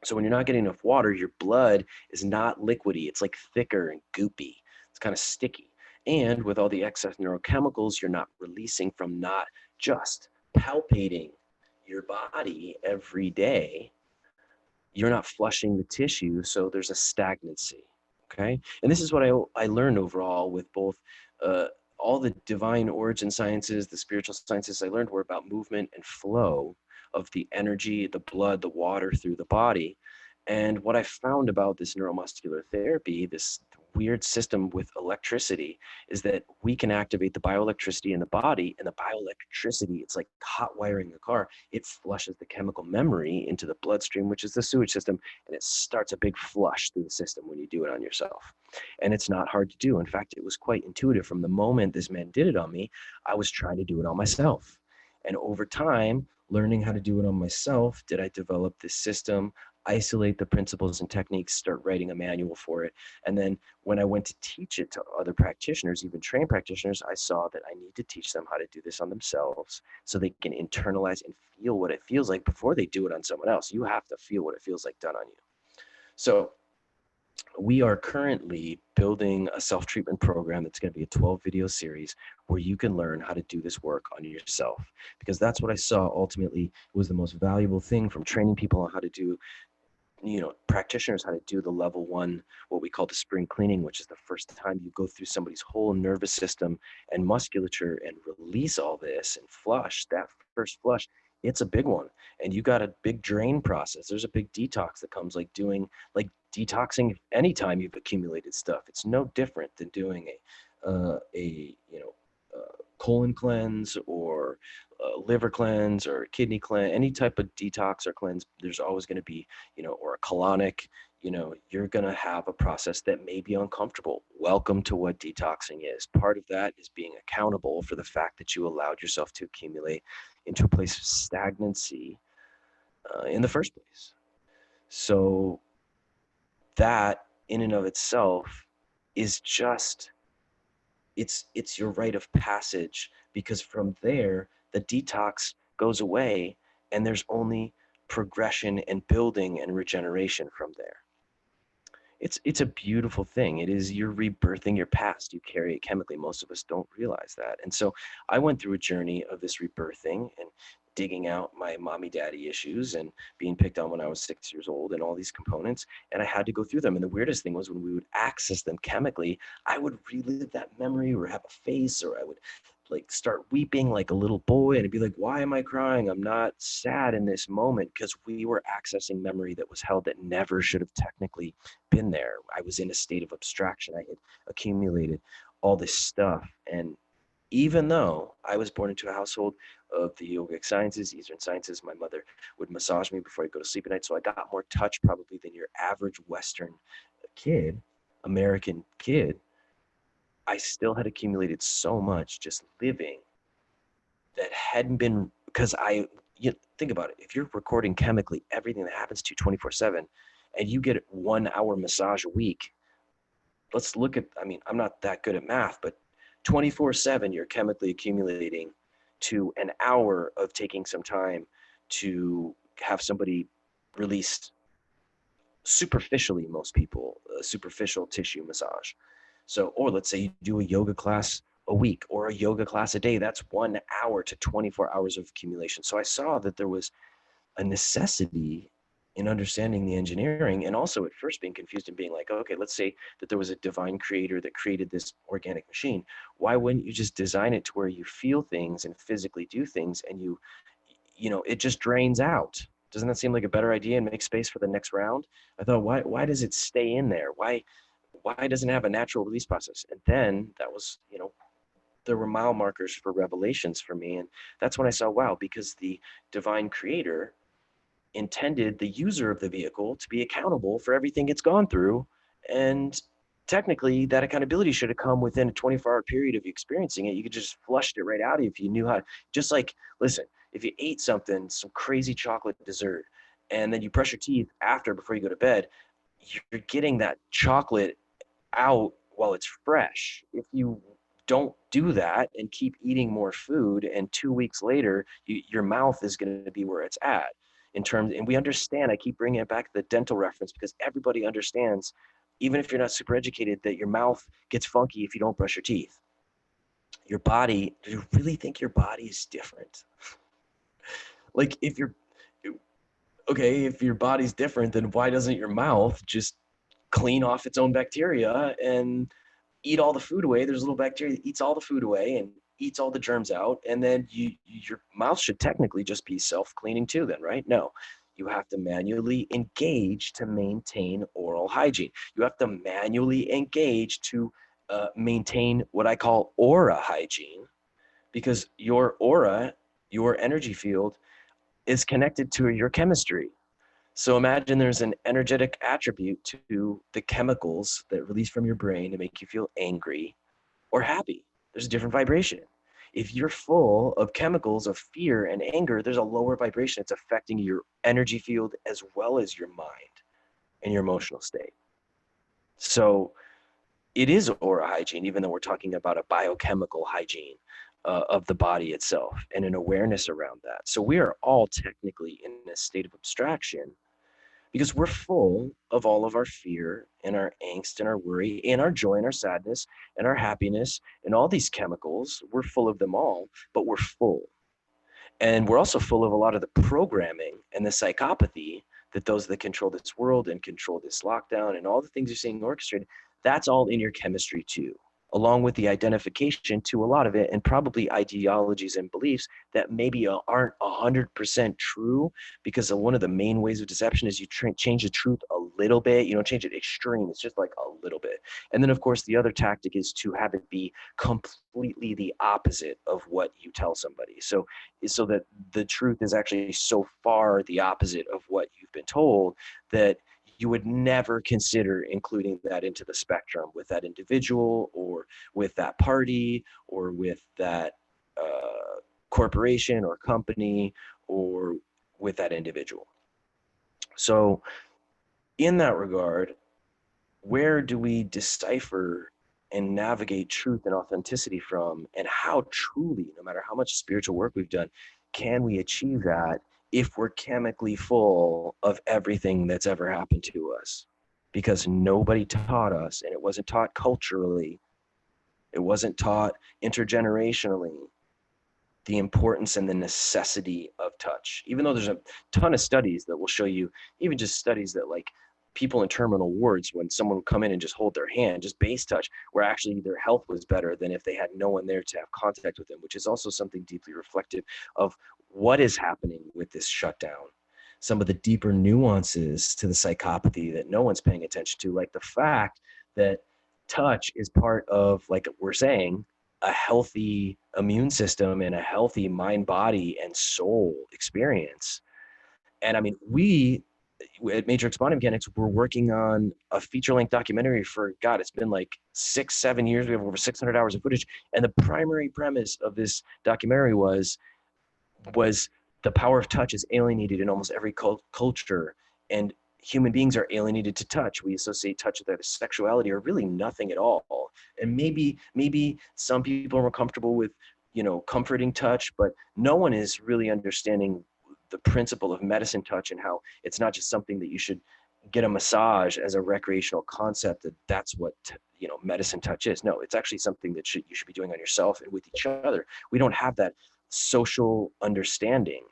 So when you're not getting enough water, your blood is not liquidy. It's like thicker and goopy. It's kind of sticky. And with all the excess neurochemicals you're not releasing from not just palpating your body every day, you're not flushing the tissue, so there's a stagnancy. Okay, and this is what I learned overall with both all the divine origin sciences, the spiritual sciences I learned were about movement and flow of the energy, the blood, the water through the body. And what I found about this neuromuscular therapy, this weird system with electricity, is that we can activate the bioelectricity in the body, and the bioelectricity, it's like hot wiring a car. It flushes the chemical memory into the bloodstream, which is the sewage system, and it starts a big flush through the system when you do it on yourself. And it's not hard to do. In fact, it was quite intuitive. From the moment this man did it on me, I was trying to do it on myself. And over time, learning how to do it on myself, did I develop this system, isolate the principles and techniques, start writing a manual for it. And then when I went to teach it to other practitioners, even trained practitioners, I saw that I need to teach them how to do this on themselves so they can internalize and feel what it feels like before they do it on someone else. You have to feel what it feels like done on you. So we are currently building a self-treatment program that's going to be a 12 video series where you can learn how to do this work on yourself, because that's what I saw ultimately was the most valuable thing from training people on how to do, practitioners how to do the level 1, what we call the spring cleaning, which is the first time you go through somebody's whole nervous system and musculature and release all this and flush. That first flush, it's a big one, and you got a big drain process. There's a big detox that comes, like detoxing anytime you've accumulated stuff. It's no different than doing a colon cleanse or liver cleanse or kidney cleanse, any type of detox or cleanse. There's always going to be, or a colonic, you're going to have a process that may be uncomfortable. Welcome to what detoxing is. Part of that is being accountable for the fact that you allowed yourself to accumulate into a place of stagnancy in the first place. So that in and of itself is just, it's your rite of passage, because from there the detox goes away and there's only progression and building and regeneration from there. It's a beautiful thing. It is, you're rebirthing your past. You carry it chemically. Most of us don't realize that. And so I went through a journey of this rebirthing and digging out my mommy daddy issues and being picked on when I was 6 years old and all these components. And I had to go through them. And the weirdest thing was when we would access them chemically, I would relive that memory or have a face, or I would like start weeping like a little boy, and it'd be like, why am I crying? I'm not sad in this moment, because we were accessing memory that was held that never should have technically been there. I was in a state of abstraction. I had accumulated all this stuff. And even though I was born into a household of the yogic sciences, Eastern sciences, my mother would massage me before I go to sleep at night. So I got more touch probably than your average Western kid, American kid. I still had accumulated so much just living that hadn't been, because think about it. If you're recording chemically everything that happens to you 24/7 and you get 1 hour massage a week, let's look at, I'm not that good at math, but 24/7 you're chemically accumulating to an hour of taking some time to have somebody release superficially, most people, superficial tissue massage. So, or let's say you do a yoga class a week or a yoga class a day, that's 1 hour to 24 hours of accumulation. So I saw that there was a necessity in understanding the engineering, and also at first being confused and being like, okay, let's say that there was a divine creator that created this organic machine. Why wouldn't you just design it to where you feel things and physically do things, and it just drains out? Doesn't that seem like a better idea and make space for the next round? I thought, why does it stay in there? Why doesn't it have a natural release process? And then that was, there were mile markers for revelations for me. And that's when I saw, wow, because the divine creator intended the user of the vehicle to be accountable for everything it's gone through And technically that accountability should have come within a 24-hour period of you experiencing it. You could just flushed it right out of you if you knew how. Just like, listen, if you ate something, some crazy chocolate dessert, and then you brush your teeth after, before you go to bed, you're getting that chocolate out while it's fresh. If you don't do that and keep eating more food, and 2 weeks later, your mouth is going to be where it's at in terms, and we understand, I keep bringing it back to the dental reference because everybody understands, even if you're not super educated, that your mouth gets funky if you don't brush your teeth. Your body, do you really think your body is different? Like, if you're, okay, if your body's different, then why doesn't your mouth just clean off its own bacteria and eat all the food away? There's a little bacteria that eats all the food away and eats all the germs out, and then your mouth should technically just be self-cleaning too then, right? No, you have to manually engage to maintain oral hygiene. You have to manually engage to maintain what I call aura hygiene, because your aura, your energy field, is connected to your chemistry. So imagine there's an energetic attribute to the chemicals that release from your brain to make you feel angry or happy. There's a different vibration. If you're full of chemicals of fear and anger, there's a lower vibration. It's affecting your energy field as well as your mind and your emotional state. So it is aura hygiene, even though we're talking about a biochemical hygiene of the body itself and an awareness around that. So we are all technically in a state of abstraction because we're full of all of our fear and our angst and our worry and our joy and our sadness and our happiness and all these chemicals. We're full of them all, but we're full. And we're also full of a lot of the programming and the psychopathy that those that control this world and control this lockdown and all the things you're seeing orchestrated, that's all in your chemistry too, along with the identification to a lot of it, and probably ideologies and beliefs that maybe aren't 100% true, because one of the main ways of deception is you change the truth a little bit. You don't change it extreme. It's just like a little bit. And then, of course, the other tactic is to have it be completely the opposite of what you tell somebody. So that the truth is actually so far the opposite of what you've been told that you would never consider including that into the spectrum with that individual or with that party or with that corporation or company or with that individual. So in that regard, where do we decipher and navigate truth and authenticity from, and how truly, no matter how much spiritual work we've done, can we achieve that if we're chemically full of everything that's ever happened to us? Because nobody taught us, and it wasn't taught culturally, it wasn't taught intergenerationally, the importance and the necessity of touch. Even though there's a ton of studies that will show you, even just studies that like people in terminal wards, when someone would come in and just hold their hand, just base touch, where actually their health was better than if they had no one there to have contact with them, which is also something deeply reflective of what is happening with this shutdown. Some of the deeper nuances to the psychopathy that no one's paying attention to, like the fact that touch is part of, like we're saying, a healthy immune system and a healthy mind, body, and soul experience. And I mean, we at Matrix Body Mechanics, we're working on a feature-length documentary for, God, it's been like 6-7 years. We have over 600 hours of footage. And the primary premise of this documentary was the power of touch is alienated in almost every culture. And human beings are alienated to touch. We associate touch with either sexuality or really nothing at all. And maybe some people are more comfortable with, comforting touch, but no one is really understanding the principle of medicine touch and how it's not just something that you should get a massage as a recreational concept, that's what medicine touch is. No, it's actually something that you should be doing on yourself and with each other. We don't have that social understanding,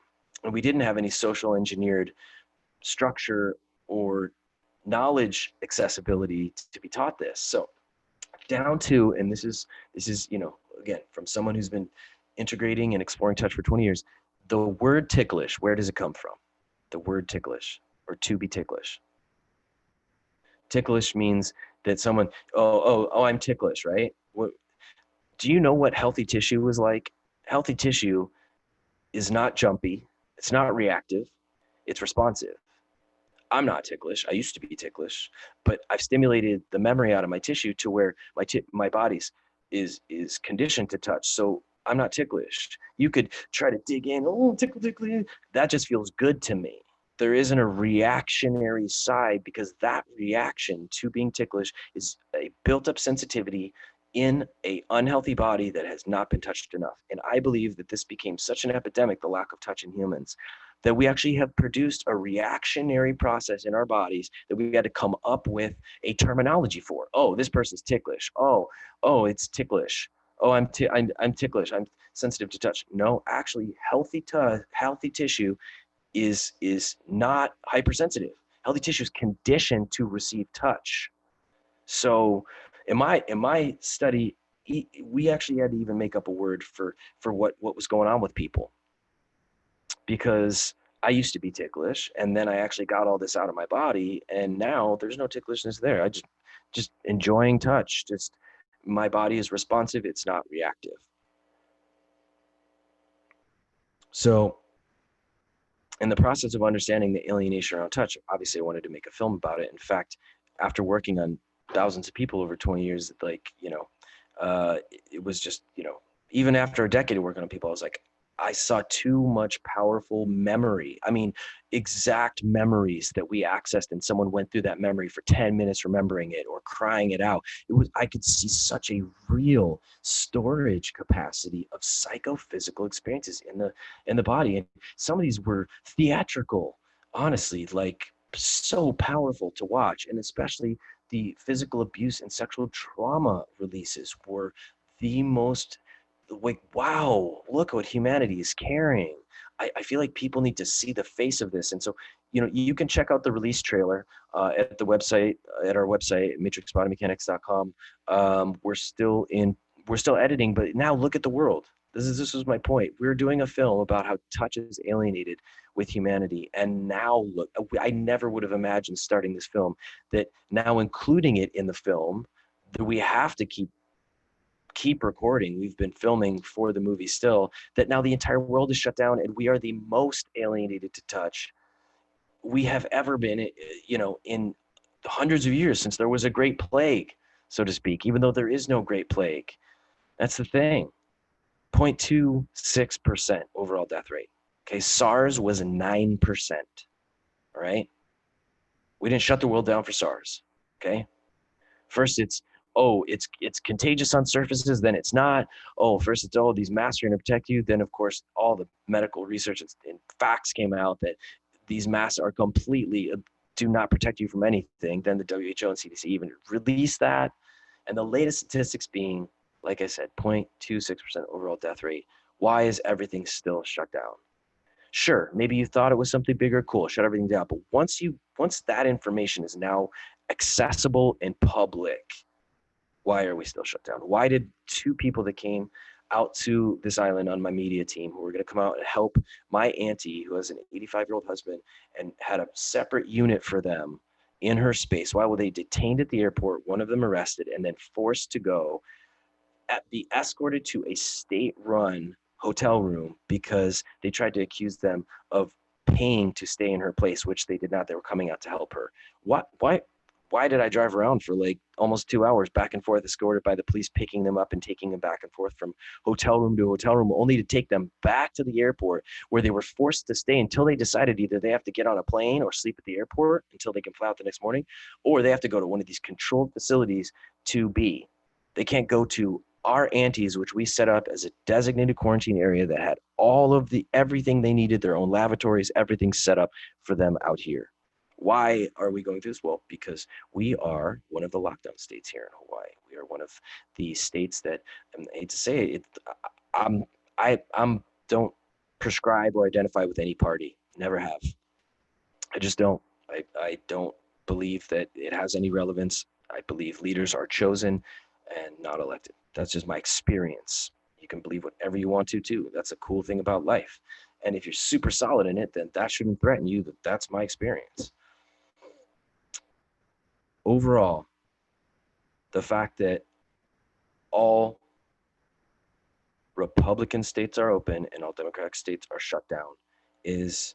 and we didn't have any social engineered structure or knowledge accessibility to be taught this. So down to, and this is again, from someone who's been integrating and exploring touch for 20 years, the word ticklish, where does it come from? The word ticklish, or to be ticklish. Ticklish means that someone, I'm ticklish, right? Do you know what healthy tissue is like? Healthy tissue is not jumpy, it's not reactive, it's responsive. I'm not ticklish. I used to be ticklish, but I've stimulated the memory out of my tissue to where my body's is conditioned to touch. So I'm not ticklish. You could try to dig in, oh, tickle, tickle. That just feels good to me. There isn't a reactionary side, because that reaction to being ticklish is a built up sensitivity in a unhealthy body that has not been touched enough. And I believe that this became such an epidemic, the lack of touch in humans, that we actually have produced a reactionary process in our bodies that we had to come up with a terminology for. Oh, this person's ticklish. Oh, it's ticklish. Oh, I'm ticklish. I'm sensitive to touch. No, actually, healthy tissue is not hypersensitive. Healthy tissue is conditioned to receive touch. So in my study, we actually had to even make up a word for what was going on with people, because I used to be ticklish, and then I actually got all this out of my body, and now there's no ticklishness there. I just enjoying touch. Just my body is responsive, it's not reactive. So in the process of understanding the alienation around touch, obviously I wanted to make a film about it. In fact, after working on thousands of people over 20 years, it was just, even after a decade of working on people, I was like, I saw too much powerful memory. I mean, exact memories that we accessed, and someone went through that memory for 10 minutes remembering it or crying it out. I could see such a real storage capacity of psychophysical experiences in the body. And some of these were theatrical, honestly, like so powerful to watch. And especially the physical abuse and sexual trauma releases were the most, like, wow, look what humanity is carrying. I feel like people need to see the face of this. And so, you can check out the release trailer at our website, matrixbodymechanics.com. We're still editing, but now look at the world. This was my point. We're doing a film about how touch is alienated with humanity. And now look, I never would have imagined starting this film, that now including it in the film, that we have to keep recording. We've been filming for the movie still, that now the entire world is shut down and we are the most alienated to touch we have ever been, in hundreds of years, since there was a great plague, so to speak, even though there is no great plague. That's the thing. 0.26% overall death rate. Okay, SARS was 9%. All right. We didn't shut the world down for SARS. Okay. First it's contagious on surfaces, then it's not. First it's these masks are going to protect you. Then of course all the medical research and facts came out that these masks are completely do not protect you from anything. Then the WHO and CDC even released that. And the latest statistics being, like I said, 0.26% overall death rate. Why is everything still shut down? Sure, maybe you thought it was something bigger, cool, shut everything down. But once that information is now accessible and public, why are we still shut down? Why did two people that came out to this island on my media team, who were going to come out and help my auntie, who has an 85-year-old husband and had a separate unit for them in her space, why were they detained at the airport, one of them arrested, and then forced to be escorted to a state-run hotel room because they tried to accuse them of paying to stay in her place, which they did not. They were coming out to help her. Why did I drive around for like almost 2 hours back and forth, escorted by the police, picking them up and taking them back and forth from hotel room to hotel room, only to take them back to the airport, where they were forced to stay until they decided either they have to get on a plane or sleep at the airport until they can fly out the next morning, or they have to go to one of these controlled facilities to be. They can't go to our aunties, which we set up as a designated quarantine area that had all of everything they needed, their own lavatories, everything set up for them out here. Why are we going through this? Well, because we are one of the lockdown states here in Hawaii. We are one of the states that, I hate to say it, I don't prescribe or identify with any party. Never have. I just don't. I don't believe that it has any relevance. I believe leaders are chosen and not elected. That's just my experience. You can believe whatever you want to too. That's a cool thing about life. And if you're super solid in it, then that shouldn't threaten you. That's my experience. Overall, the fact that all Republican states are open and all Democratic states are shut down is,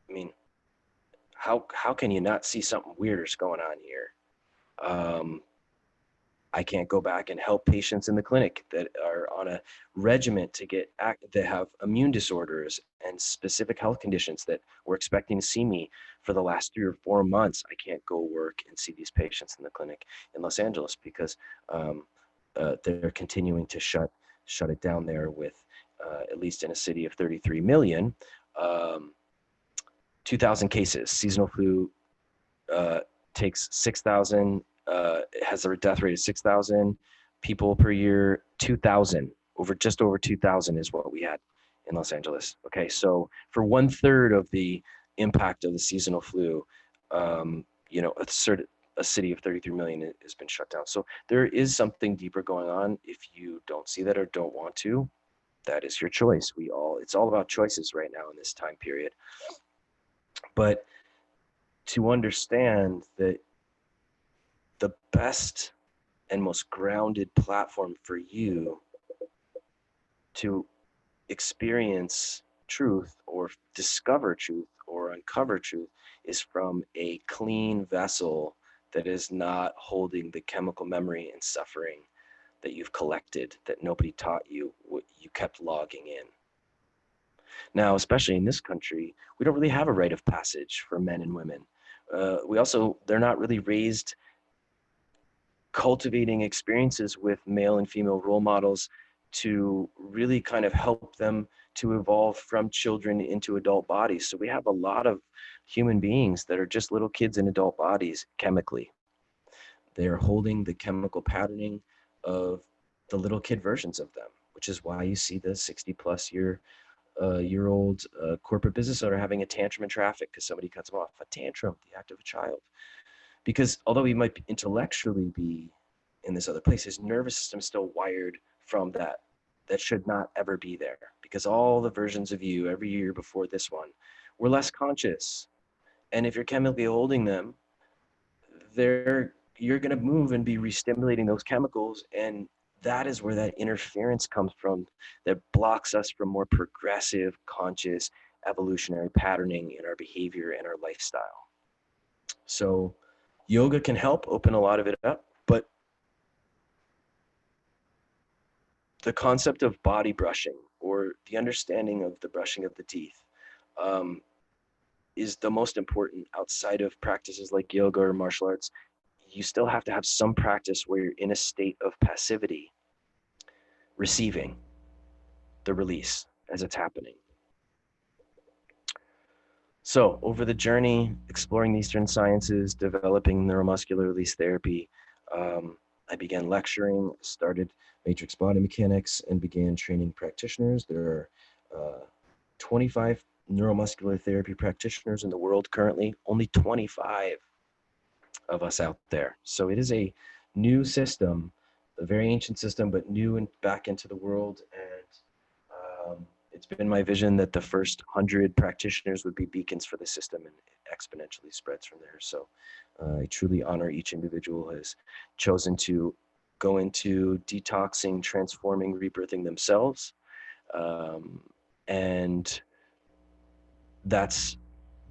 I mean, how can you not see something weirder's going on here? I can't go back and help patients in the clinic that are on a regimen to that have immune disorders and specific health conditions that were expecting to see me for the last 3 or 4 months. I can't go work and see these patients in the clinic in Los Angeles because they're continuing to shut it down there with, at least in a city of 33 million, 2,000 cases. Seasonal flu takes 6,000, has a death rate of 6,000 people per year. 2,000, just over 2,000 is what we had in Los Angeles. Okay, so for 1/3 of the impact of the seasonal flu, a city of 33 million has been shut down. So there is something deeper going on. If you don't see that or don't want to, that is your choice. It's all about choices right now in this time period. But to understand that the best and most grounded platform for you to experience truth or discover truth or uncover truth is from a clean vessel that is not holding the chemical memory and suffering that you've collected, that nobody taught you, what you kept logging in. Now, especially in this country, we don't really have a rite of passage for men and women. They're not really raised cultivating experiences with male and female role models to really kind of help them to evolve from children into adult bodies. So we have a lot of human beings that are just little kids in adult bodies chemically. They're holding the chemical patterning of the little kid versions of them, which is why you see the 60-plus-year-old corporate business owner having a tantrum in traffic because somebody cuts them off. A tantrum, the act of a child. Because although he might intellectually be in this other place, his nervous system is still wired from that should not ever be there. Because all the versions of you every year before this one were less conscious. And if you're chemically holding them, you're going to move and be re-stimulating those chemicals. And that is where that interference comes from that blocks us from more progressive, conscious, evolutionary patterning in our behavior and our lifestyle. So yoga can help open a lot of it up, but the concept of body brushing or the understanding of the brushing of the teeth is the most important outside of practices like yoga or martial arts. You still have to have some practice where you're in a state of passivity, receiving the release as it's happening. So over the journey, exploring the Eastern sciences, developing neuromuscular release therapy, I began lecturing, started matrix body mechanics, and began training practitioners. There are 25 neuromuscular therapy practitioners in the world currently, only 25 of us out there. So it is a new system, a very ancient system, but new and back into the world. And it's been my vision that the first 100 practitioners would be beacons for the system, and it exponentially spreads from there. So I truly honor each individual who has chosen to go into detoxing, transforming, rebirthing themselves. And that's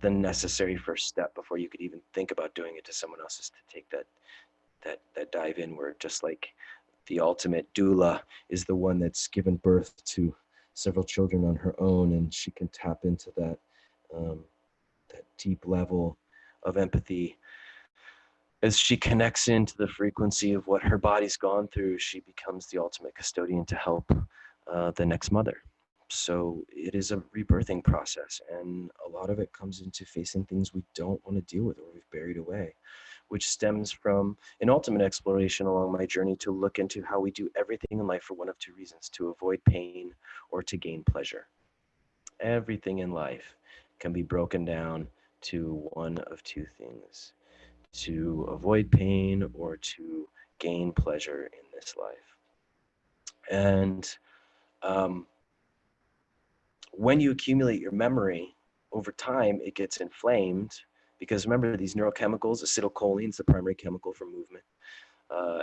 the necessary first step before you could even think about doing it to someone else, is to take that dive inward. Just like the ultimate doula is the one that's given birth to several children on her own, and she can tap into that deep level of empathy. As she connects into the frequency of what her body's gone through, she becomes the ultimate custodian to help the next mother. So it is a rebirthing process, and a lot of it comes into facing things we don't want to deal with or we've buried away, which stems from an ultimate exploration along my journey to look into how we do everything in life for one of two reasons: to avoid pain or to gain pleasure. Everything in life can be broken down to one of two things: to avoid pain or to gain pleasure in this life. And when you accumulate your memory over time, it gets inflamed, because remember, these neurochemicals, acetylcholine is the primary chemical for movement.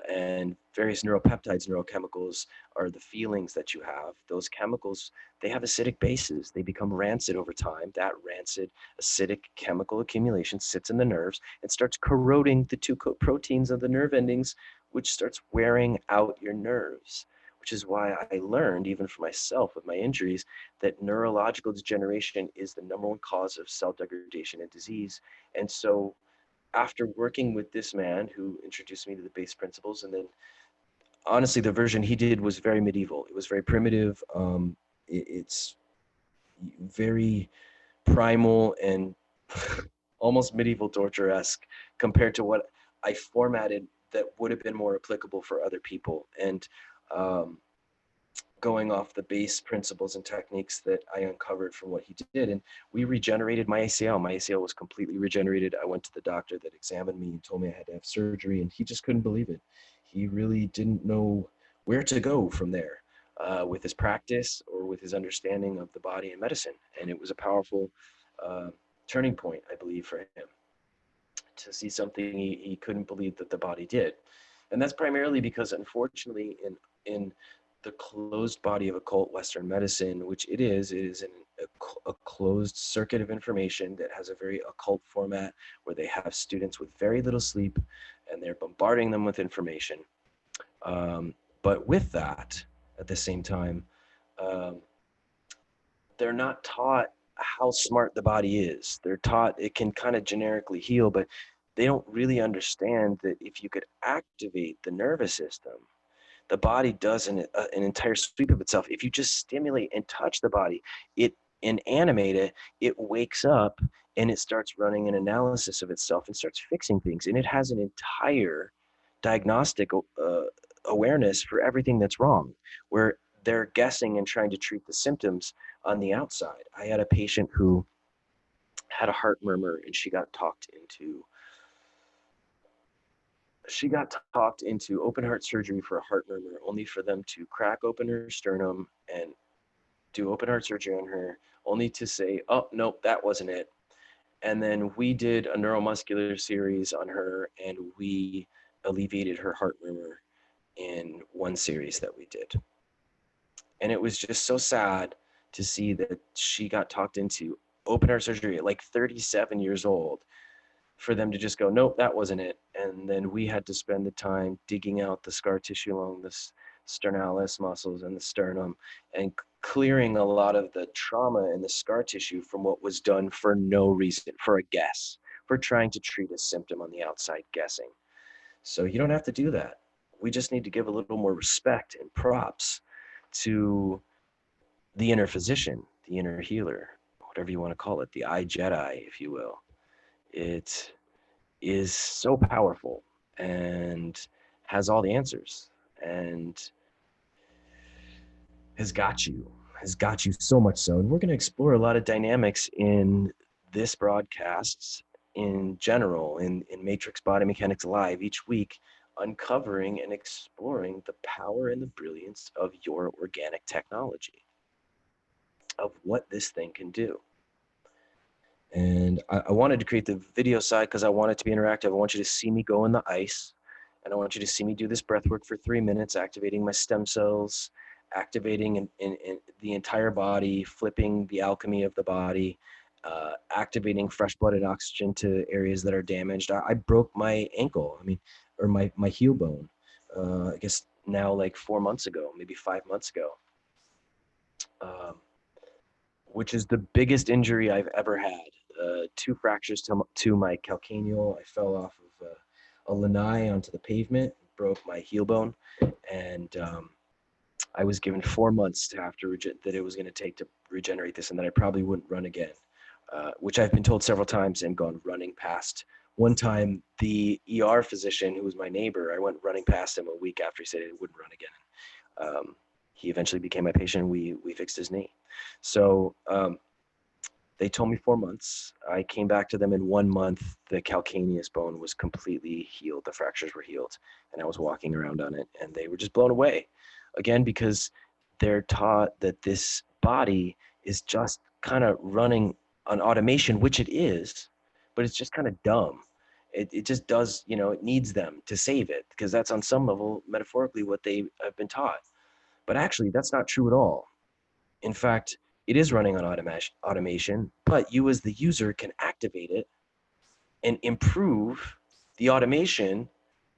and various neuropeptides, neurochemicals are the feelings that you have. Those chemicals, they have acidic bases. They become rancid over time. That rancid acidic chemical accumulation sits in the nerves and starts corroding the two proteins of the nerve endings, which starts wearing out your nerves. Which is why I learned, even for myself with my injuries, that neurological degeneration is the number one cause of cell degradation and disease. And so after working with this man who introduced me to the base principles, and then honestly the version he did was very medieval. It was very primitive. It's very primal and almost medieval torture-esque compared to what I formatted that would have been more applicable for other people. And um, going off the base principles and techniques that I uncovered from what he did. And we regenerated my ACL. My ACL was completely regenerated. I went to the doctor that examined me and told me I had to have surgery, and he just couldn't believe it. He really didn't know where to go from there with his practice or with his understanding of the body and medicine. And it was a powerful uh, turning point, I believe, for him to see something he couldn't believe that the body did. And that's primarily because, unfortunately, in the closed body of occult Western medicine, which it is a closed circuit of information that has a very occult format where they have students with very little sleep and they're bombarding them with information. But with that, at the same time, um, they're not taught how smart the body is. They're taught it can kind of generically heal, but they don't really understand that if you could activate the nervous system, the body does an entire sweep of itself. If you just stimulate and touch the body, it and animate it, it wakes up and it starts running an analysis of itself and starts fixing things. And it has an entire diagnostic awareness for everything that's wrong, where they're guessing and trying to treat the symptoms on the outside. I had a patient who had a heart murmur and she got talked into open heart surgery for a heart murmur, only for them to crack open her sternum and do open heart surgery on her, only to say, oh, nope, that wasn't it. And then we did a neuromuscular series on her and we alleviated her heart murmur in one series that we did. And it was just so sad to see that she got talked into open heart surgery at like 37 years old, for them to just go, nope, that wasn't it. And then we had to spend the time digging out the scar tissue along the sternalis muscles and the sternum and clearing a lot of the trauma in the scar tissue from what was done for no reason, for a guess, for trying to treat a symptom on the outside, guessing. So you don't have to do that. We just need to give a little more respect and props to the inner physician, the inner healer, whatever you want to call it, the eye Jedi, if you will. It is so powerful and has all the answers and has got you so much so. And we're going to explore a lot of dynamics in this broadcast in general, in Matrix Body Mechanics Live each week, uncovering and exploring the power and the brilliance of your organic technology, of what this thing can do. And I wanted to create the video side because I want it to be interactive. I want you to see me go in the ice, and I want you to see me do this breath work for 3 minutes, activating my stem cells, activating in the entire body, flipping the alchemy of the body, activating fresh-blooded oxygen to areas that are damaged. I broke my ankle, or my heel bone, I guess now like 4 months ago, maybe 5 months ago. Which is the biggest injury I've ever had. 2 fractures to my calcaneal. I fell off of a lanai onto the pavement, broke my heel bone, and I was given 4 months to have to that it was going to take to regenerate this, and that I probably wouldn't run again, which I've been told several times and gone running past. One time, the ER physician, who was my neighbor, I went running past him a week after he said he wouldn't run again. He eventually became my patient. We fixed his knee. So they told me 4 months. I came back to them in 1 month. The calcaneus bone was completely healed. The fractures were healed. And I was walking around on it. And they were just blown away. Again, because they're taught that this body is just kind of running on automation, which it is, but it's just kind of dumb. It just does, you know, it needs them to save it, because that's on some level metaphorically what they have been taught. But actually, that's not true at all. In fact, it is running on automation, but you as the user can activate it and improve the automation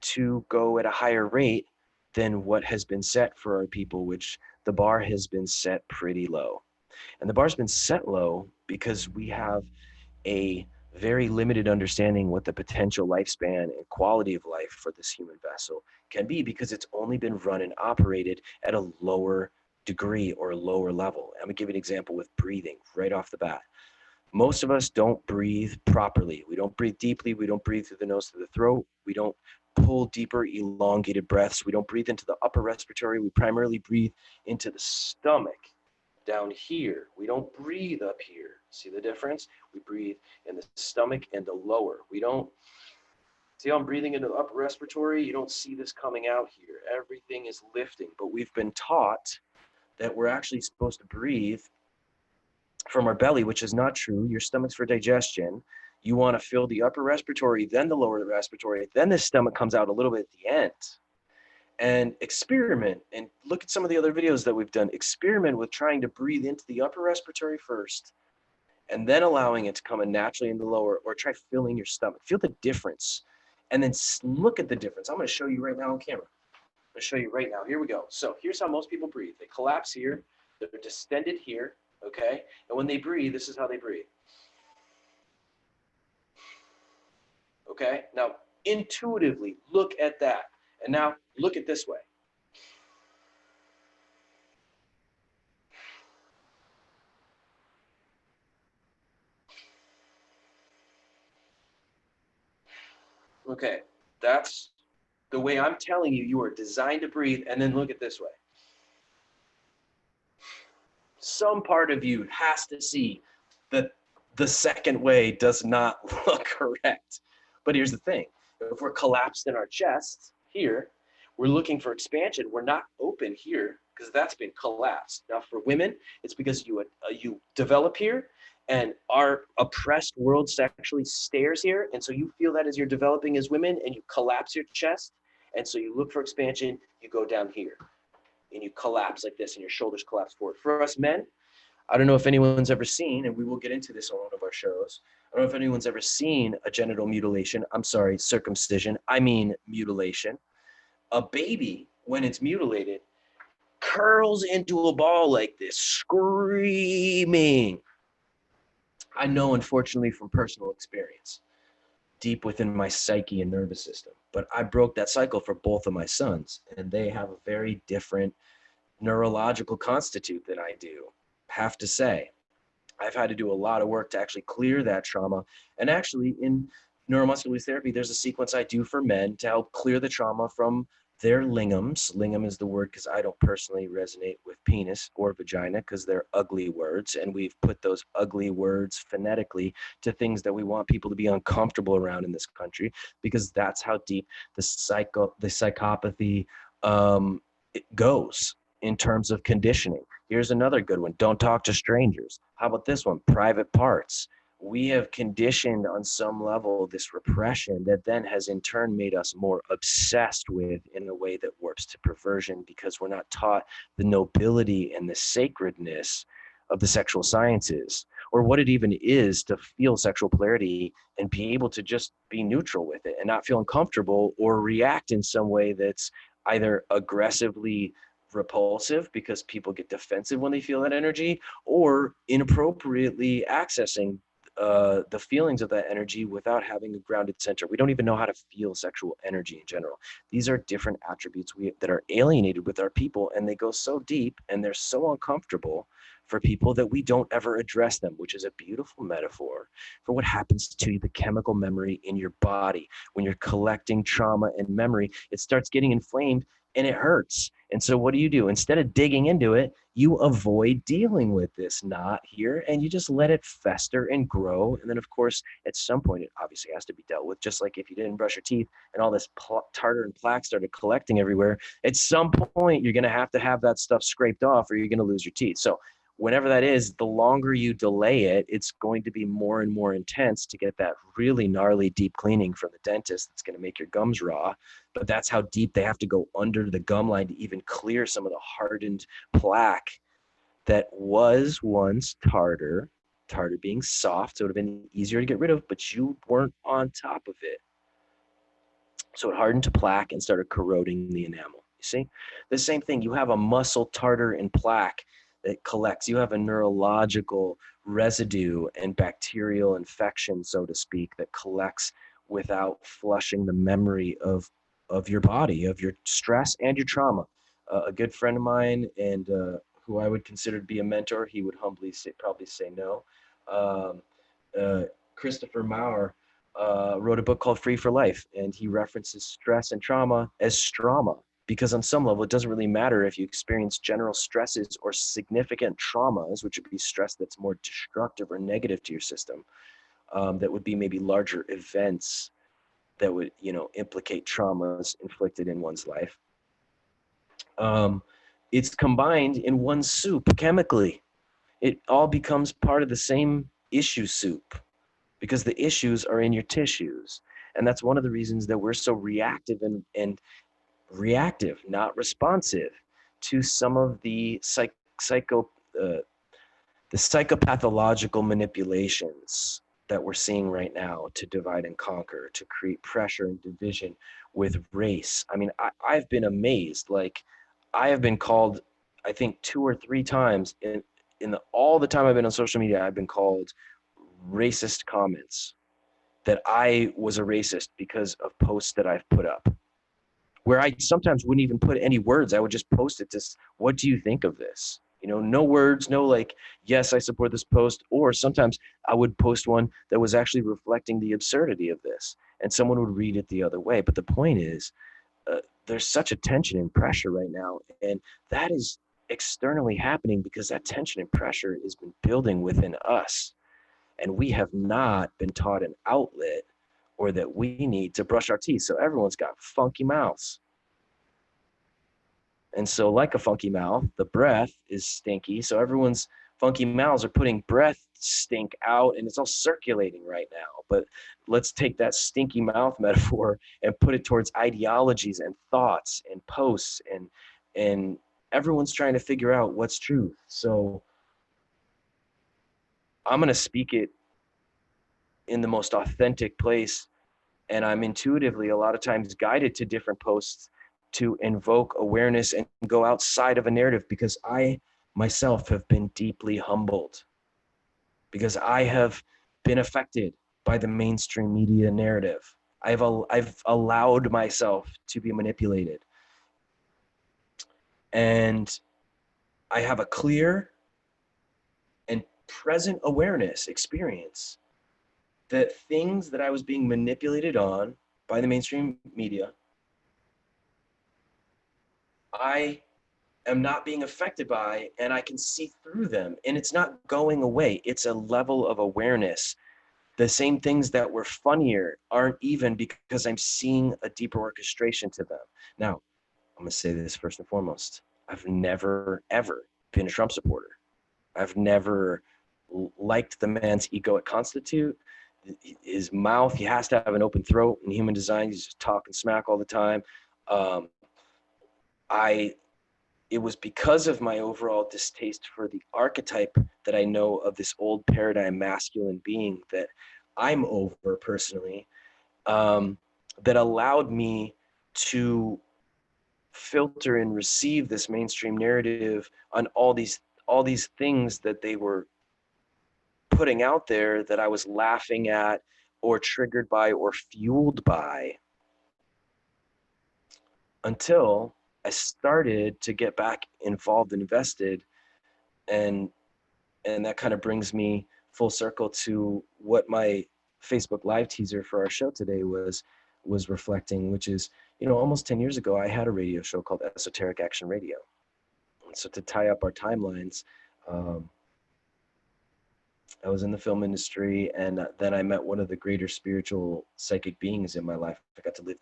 to go at a higher rate than what has been set for our people, which the bar has been set pretty low. And the bar's been set low because we have a very limited understanding what the potential lifespan and quality of life for this human vessel can be, because it's only been run and operated at a lower degree or a lower level. I'm gonna give you an example with breathing right off the bat. Most of us don't breathe properly. We don't breathe deeply. We don't breathe through the nose, through the throat. We don't pull deeper, elongated breaths. We don't breathe into the upper respiratory. We primarily breathe into the stomach down here. We don't breathe up here. See the difference? We breathe in the stomach and the lower. We don't, see how I'm breathing into the upper respiratory? You don't see this coming out here. Everything is lifting, but we've been taught that we're actually supposed to breathe from our belly, which is not true. Your stomach's for digestion. You want to fill the upper respiratory, then the lower respiratory, then the stomach comes out a little bit at the end. And experiment and look at some of the other videos that we've done. Experiment with trying to breathe into the upper respiratory first and then allowing it to come in naturally in the lower, or try filling your stomach. Feel the difference and then look at the difference. I'm going to show you right now on camera. I'm going to show you right now. Here we go. So here's how most people breathe. They collapse here. They're distended here. Okay. And when they breathe, this is how they breathe. Okay. Now, intuitively look at that. And now look at this way. Okay, that's the way I'm telling you, you are designed to breathe, and then look at this way. Some part of you has to see that the second way does not look correct. But here's the thing. If we're collapsed in our chest here, we're looking for expansion. We're not open here because that's been collapsed. Now for women, it's because you develop here and our oppressed world sexually stares here. And so you feel that as you're developing as women and you collapse your chest. And so you look for expansion, you go down here and you collapse like this and your shoulders collapse forward. For us men, I don't know if anyone's ever seen, and we will get into this on one of our shows. I don't know if anyone's ever seen a genital mutilation. I'm sorry, circumcision. I mean mutilation. A baby, when it's mutilated, curls into a ball like this, screaming. I know, unfortunately, from personal experience, deep within my psyche and nervous system. But I broke that cycle for both of my sons, and they have a very different neurological constitute than I do. Have to say, I've had to do a lot of work to actually clear that trauma. And actually, in neuromuscular therapy, there's a sequence I do for men to help clear the trauma from their lingams. Lingam is the word because I don't personally resonate with penis or vagina because they're ugly words. And we've put those ugly words phonetically to things that we want people to be uncomfortable around in this country, because that's how deep the psychopathy it goes in terms of conditioning. Here's another good one. Don't talk to strangers. How about this one? Private parts. We have conditioned on some level this repression that then has in turn made us more obsessed with in a way that warps to perversion, because we're not taught the nobility and the sacredness of the sexual sciences, or what it even is to feel sexual polarity and be able to just be neutral with it and not feel uncomfortable or react in some way that's either aggressively repulsive because people get defensive when they feel that energy, or inappropriately accessing the feelings of that energy without having a grounded center. We don't even know how to feel sexual energy in general. These are different attributes that are alienated with our people, and they go so deep and they're so uncomfortable for people that we don't ever address them, which is a beautiful metaphor for what happens to the chemical memory in your body. When you're collecting trauma and memory, it starts getting inflamed and it hurts. And so what do? Instead of digging into it, you avoid dealing with this knot here and you just let it fester and grow. And then of course, at some point, it obviously has to be dealt with. Just like if you didn't brush your teeth and all this tartar and plaque started collecting everywhere, at some point, you're going to have that stuff scraped off or you're going to lose your teeth. So whenever that is, the longer you delay it, it's going to be more and more intense to get that really gnarly deep cleaning from the dentist that's going to make your gums raw. But that's how deep they have to go under the gum line to even clear some of the hardened plaque that was once tartar, tartar being soft, so it would have been easier to get rid of, but you weren't on top of it. So it hardened to plaque and started corroding the enamel. You see? The same thing, you have a muscle tartar and plaque that collects. You have a neurological residue and bacterial infection, so to speak, that collects without flushing the memory of your body, of your stress and your trauma. A good friend of mine and who I would consider to be a mentor, he would humbly probably say no. Um, Christopher Maurer wrote a book called Free for Life, and he references stress and trauma as strama, because on some level, it doesn't really matter if you experience general stresses or significant traumas, which would be stress that's more destructive or negative to your system, that would be maybe larger events that would, implicate traumas inflicted in one's life. It's combined in one soup chemically. It all becomes part of the same issue soup, because the issues are in your tissues. And that's one of the reasons that we're so reactive and reactive, not responsive to some of the the psychopathological manipulations that we're seeing right now to divide and conquer, to create pressure and division with race. I mean, I've been amazed. Like, I have been called, I think 2 or 3 times all the time I've been on social media, I've been called racist comments, that I was a racist because of posts that I've put up, where I sometimes wouldn't even put any words. I would just post it to, what do you think of this? No words, no like, yes, I support this post. Or sometimes I would post one that was actually reflecting the absurdity of this, and someone would read it the other way. But the point is, there's such a tension and pressure right now, and that is externally happening because that tension and pressure has been building within us. And we have not been taught an outlet, or that we need to brush our teeth. So everyone's got funky mouths. And so, like a funky mouth, the breath is stinky. So everyone's funky mouths are putting breath stink out, and it's all circulating right now. But let's take that stinky mouth metaphor and put it towards ideologies and thoughts and posts, and everyone's trying to figure out what's truth. So I'm going to speak it in the most authentic place, and I'm intuitively a lot of times guided to different posts to invoke awareness and go outside of a narrative, because I myself have been deeply humbled, because I have been affected by the mainstream media narrative. I've allowed myself to be manipulated, and I have a clear and present awareness experience that things that I was being manipulated on by the mainstream media, I am not being affected by, and I can see through them, and it's not going away. It's a level of awareness. The same things that were funnier aren't even, because I'm seeing a deeper orchestration to them. Now, I'm going to say this first and foremost. I've never, ever been a Trump supporter. I've never liked the man's egoic constitute. His mouth, he has to have an open throat in human design. He's just talking smack all the time. It was because of my overall distaste for the archetype that I know of this old paradigm masculine being that I'm over personally, that allowed me to filter and receive this mainstream narrative on all these things that they were putting out there, that I was laughing at or triggered by or fueled by, until I started to get back involved and invested. And that kind of brings me full circle to what my Facebook Live teaser for our show today was reflecting, which is, almost 10 years ago, I had a radio show called Esoteric Action Radio. And so to tie up our timelines, I was in the film industry, and then I met one of the greater spiritual psychic beings in my life. I got to live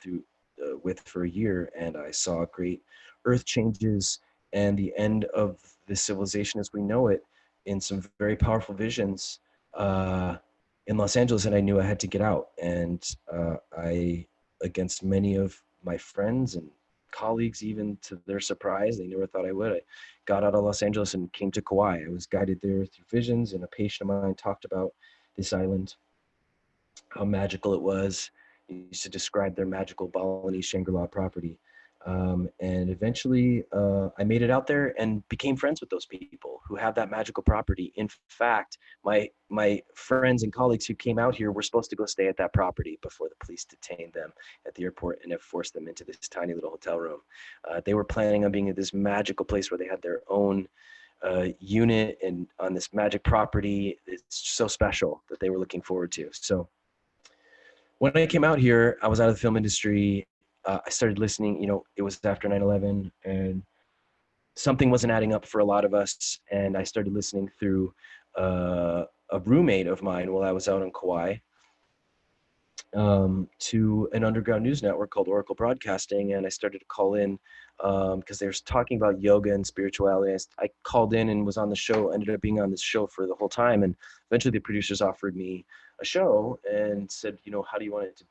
with for a year, and I saw great earth changes and the end of the civilization as we know it in some very powerful visions in Los Angeles, and I knew I had to get out. And I, against many of my friends and colleagues, even to their surprise, they never thought I would, I got out of Los Angeles and came to Kauai. I was guided there through visions, and a patient of mine talked about this island, how magical it was. He used to describe their magical Balinese Shangri-La property. And eventually I made it out there and became friends with those people who have that magical property. In fact, my friends and colleagues who came out here were supposed to go stay at that property before the police detained them at the airport and have forced them into this tiny little hotel room. They were planning on being at this magical place where they had their own unit and on this magic property. It's so special that they were looking forward to. So when I came out here, I was out of the film industry. I started listening, it was after 9/11, and something wasn't adding up for a lot of us. And I started listening through a roommate of mine while I was out on Kauai, to an underground news network called Oracle Broadcasting. And I started to call in because they were talking about yoga and spirituality. I called in and was on the show, ended up being on this show for the whole time. And eventually the producers offered me a show and said, how do you want it to,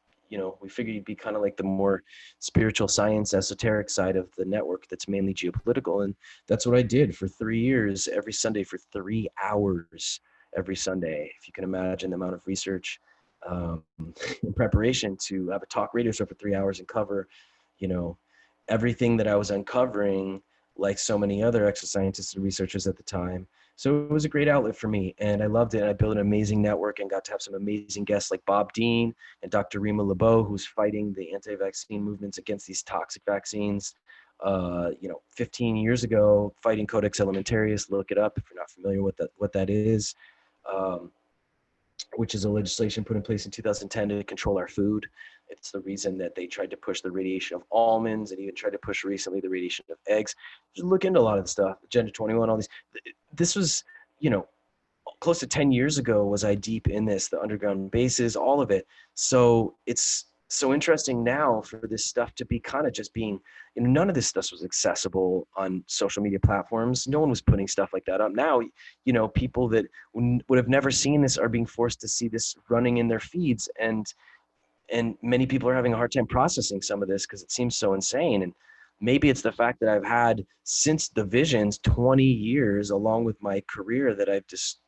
we figured you'd be kind of like the more spiritual science, esoteric side of the network that's mainly geopolitical. And that's what I did for 3 years, every Sunday for 3 hours every Sunday. If you can imagine the amount of research in preparation to have a talk radio show for 3 hours and cover, everything that I was uncovering, like so many other exoscientists and researchers at the time. So it was a great outlet for me, and I loved it. I built an amazing network and got to have some amazing guests like Bob Dean and Dr. Rima Lebeau, who's fighting the anti-vaccine movements against these toxic vaccines. 15 years ago, fighting Codex Alimentarius. Look it up if you're not familiar with what that is. Which is a legislation put in place in 2010 to control our food. It's the reason that they tried to push the radiation of almonds and even tried to push recently the radiation of eggs. Just look into a lot of the stuff, Agenda 21, all these. This was, close to 10 years ago was I deep in this, the underground bases, all of it. So it's so interesting now for this stuff to be kind of just being, none of this stuff was accessible on social media platforms. No one was putting stuff like that up. Now, people that would have never seen this are being forced to see this running in their feeds. And many people are having a hard time processing some of this because it seems so insane. And maybe it's the fact that I've had since the visions 20 years, along with my career that I've just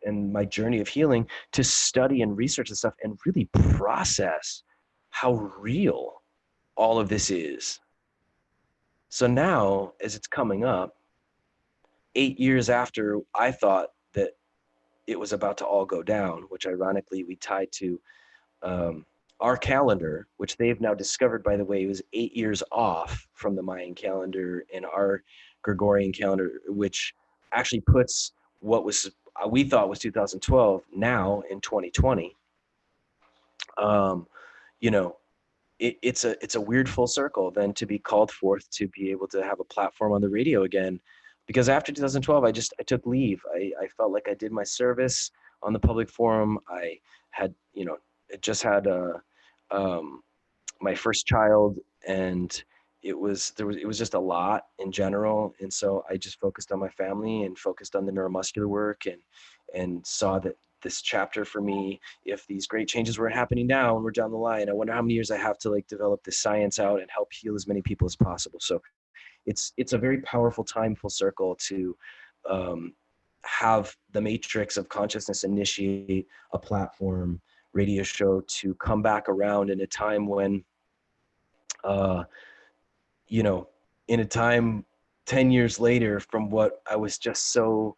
and my journey of healing, to study and research this stuff and really process how real all of this is. So now, as it's coming up, 8 years after I thought that it was about to all go down, which ironically we tied to our calendar, which they've now discovered, by the way, was 8 years off from the Mayan calendar and our Gregorian calendar, which actually puts what was we thought was 2012 now in 2020. It's a weird full circle then to be called forth to be able to have a platform on the radio again, because after 2012 I took leave. I felt like I did my service on the public forum. I had just had my first child, and it was just a lot in general, and so I just focused on my family and focused on the neuromuscular work, and saw that this chapter for me, if these great changes were happening now and we're down the line, I wonder how many years I have to develop this science out and help heal as many people as possible. So it's a very powerful time, full circle, to have the matrix of consciousness initiate a platform radio show to come back around in a time when in a time 10 years later from what I was just so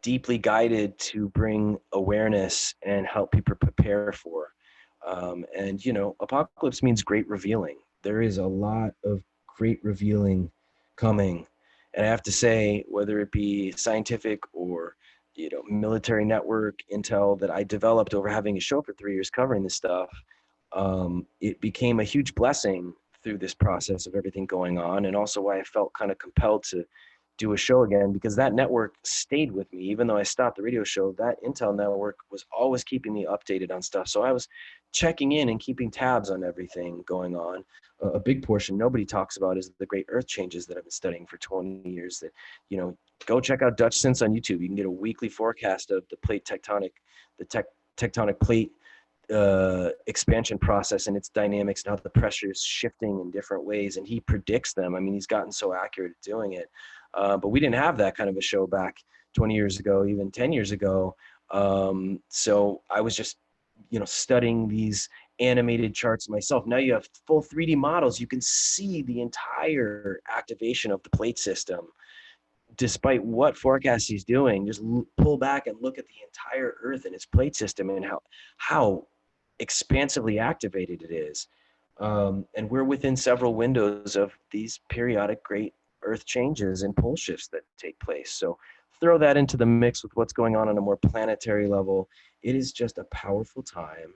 deeply guided to bring awareness and help people prepare for. Apocalypse means great revealing. There is a lot of great revealing coming. And I have to say, whether it be scientific or, military network intel that I developed over having a show for 3 years covering this stuff, it became a huge blessing through this process of everything going on. And also why I felt kind of compelled to do a show again, because that network stayed with me. Even though I stopped the radio show, that Intel network was always keeping me updated on stuff. So I was checking in and keeping tabs on everything going on. A big portion nobody talks about is the great earth changes that I've been studying for 20 years. That, go check out Dutch Sense on YouTube. You can get a weekly forecast of the tectonic plate expansion process and its dynamics, and how the pressure is shifting in different ways, and he predicts them. I mean, he's gotten so accurate at doing it. But we didn't have that kind of a show back 20 years ago, even 10 years ago. So I was just, studying these animated charts myself. Now you have full 3D models. You can see the entire activation of the plate system. Despite what forecast he's doing, just pull back and look at the entire Earth and its plate system, and how expansively activated it is. And we're within several windows of these periodic great Earth changes and pole shifts that take place. So throw that into the mix with what's going on a more planetary level. It is just a powerful time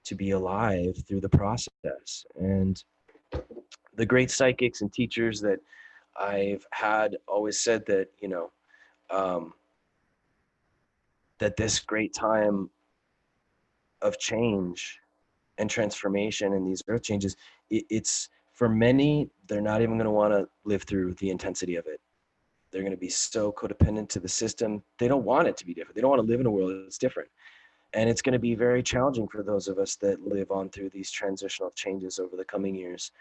to be alive through the process. And the great psychics and teachers that I've had always said that, that this great time of change and transformation and these earth changes, it's for many, they're not even going to want to live through the intensity of it. They're going to be so codependent to the system. They don't want it to be different. They don't want to live in a world that's different. And it's going to be very challenging for those of us that live on through these transitional changes over the coming years.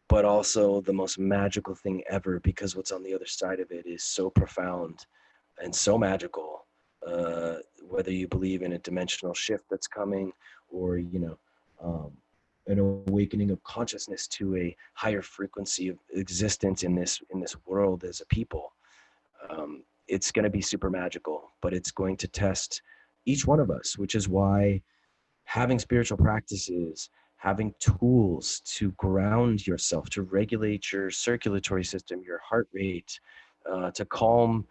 But also the most magical thing ever, because what's on the other side of it is so profound and so magical. Whether you believe in a dimensional shift that's coming, or an awakening of consciousness to a higher frequency of existence in this world as a people, it's going to be super magical. But it's going to test each one of us, which is why having spiritual practices, having tools to ground yourself, to regulate your circulatory system, your heart rate, to calm